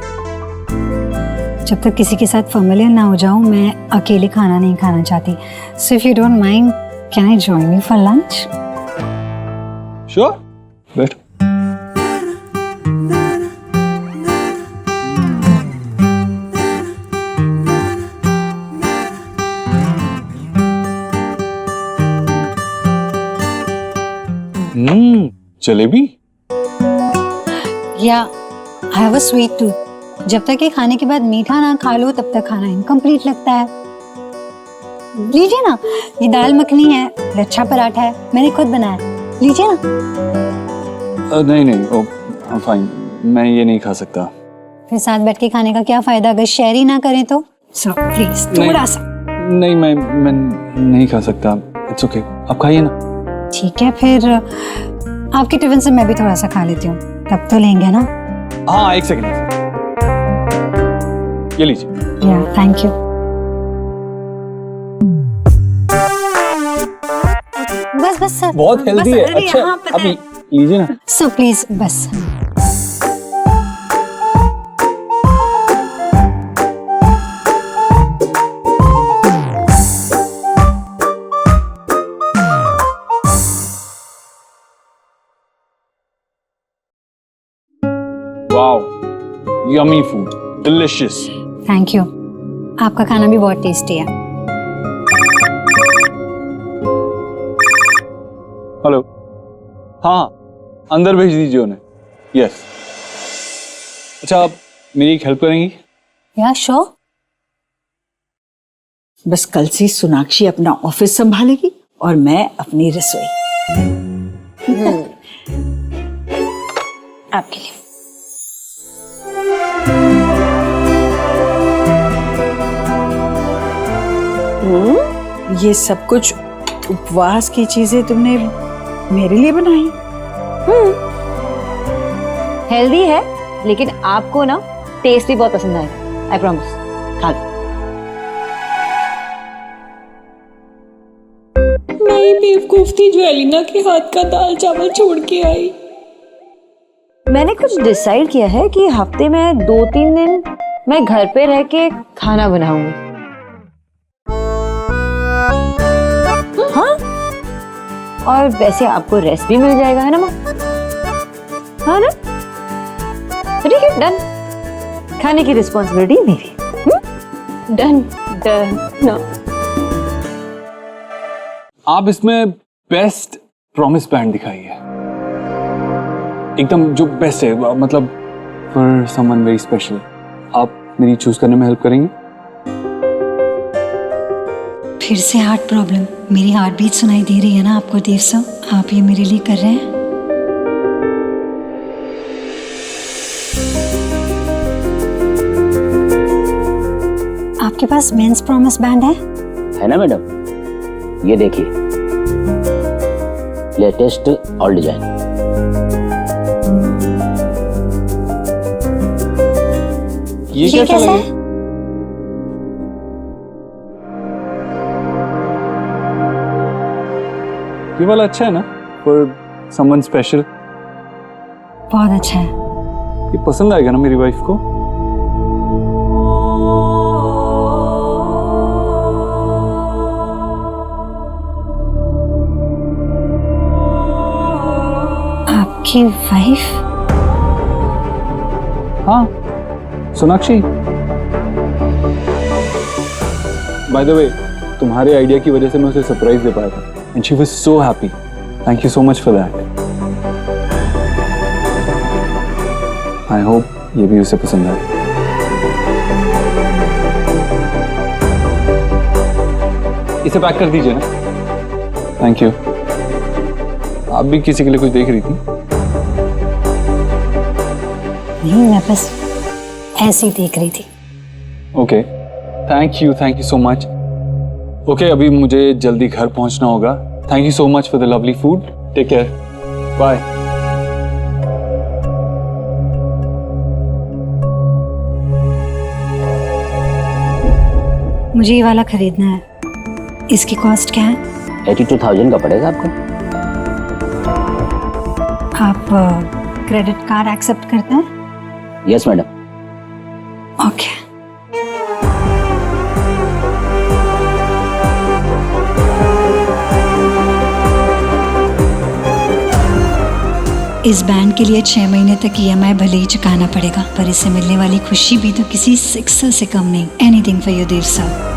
जब तक किसी के साथ फैमिलियर ना हो जाऊं, मैं अकेले खाना नहीं खाना चाहती। So if you don't mind, can I join you for lunch? Sure. बैठ। जलेबी? या I have a sweet tooth. जब तक ये खाने के बाद मीठा ना खा लो तब तक खाना इनकम्प्लीट लगता है। लीजिए ना, ये दाल मखनी है, लच्छा पराठा है, मैंने खुद बनाया, लीजिए ना। नहीं, फाइन, मैं ये नहीं खा सकता। फिर साथ बैठ के खाने का क्या फायदा अगर शेयर ही ना करें तो? सो प्लीज थोड़ा सा। नहीं, मैं नहीं खा सकता। इट्स ओके, आप खाइए ना। ठीक है, फिर आपके टिफिन से मैं भी थोड़ा सा खा लेती हूँ, तब तो लेंगे ना? हाँ, एक सेकंड, ये लीजिए। या थैंक यू। बस सर, बहुत हेल्दी है। अच्छा, आप लीजिए ना। सो प्लीज बस। Wow, yummy food, delicious. Thank you, आपका खाना भी बहुत टेस्टी है। हेलो, हाँ, अंदर भेज दीजिए उन्हें। यस। अच्छा, आप मेरी एक हेल्प करेंगी? या श्योर। बस कल से सोनाक्षी अपना ऑफिस संभालेगी और मैं अपनी रसोई। आपके लिए। ये सब कुछ उपवास की चीजें तुमने मेरे लिए बनाई? हेल्दी है, लेकिन आपको ना टेस्ट भी बहुत पसंद आएगा, आई प्रॉमिस। खा लो। मैं बेवकूफ थी जो एलिना के हाथ का दाल चावल छोड़ के आई। मैंने कुछ डिसाइड किया है कि हफ्ते में 2-3 दिन मैं घर पे रह के खाना बनाऊंगी। हाँ, और वैसे आपको रेस्ट भी मिल जाएगा, है ना माँ? हाँ ना? ठीक है, डन। खाने की रिस्पॉन्सिबिलिटी मेरी। डन डन ना। आप इसमें बेस्ट प्रॉमिस बैंड दिखाइए, एकदम जो बेस्ट है, मतलब फॉर समवन वेरी स्पेशल। आप मेरी चूज करने में हेल्प करेंगे? फिर से हार्ट प्रॉब्लम? मेरी हार्ट बीट सुनाई दे रही है ना आपको देव सर? आप ये मेरे लिए कर रहे हैं? आपके पास मेंस प्रॉमिस बैंड है ना मैडम? ये देखिए, लेटेस्ट ऑल डिजाइन। ये कैसा लगे? ये वाला अच्छा है ना, फॉर समवन स्पेशल? बहुत अच्छा है। ये पसंद आएगा ना मेरी वाइफ को? आपकी वाइफ? हाँ, सोनाक्षी। बाय द वे, तुम्हारे आइडिया की वजह से मैं उसे सरप्राइज दे पाया था, and she was so happy. Thank you so much for that. I hope ये भी उसे पसंद आए। इसे पैक कर दीजिए ना। Thank you. आप भी किसी के लिए कुछ देख रही थी? नहीं, मैं बस ऐसे ही देख रही थी। Okay, thank you so much. Okay, अभी मुझे जल्दी घर पहुंचना होगा। Thank you so much for the lovely food. Take care, bye. मुझे ये वाला खरीदना है। इसकी कॉस्ट क्या है? 82,000 का पड़ेगा आपको। आप क्रेडिट कार्ड एक्सेप्ट करते हैं? Yes madam. ओके। इस बैंड के लिए 6 महीने तक EMI भले ही चुकाना पड़ेगा, पर इससे मिलने वाली खुशी भी तो किसी सिक्सर से कम नहीं। Anything for you Dev sir.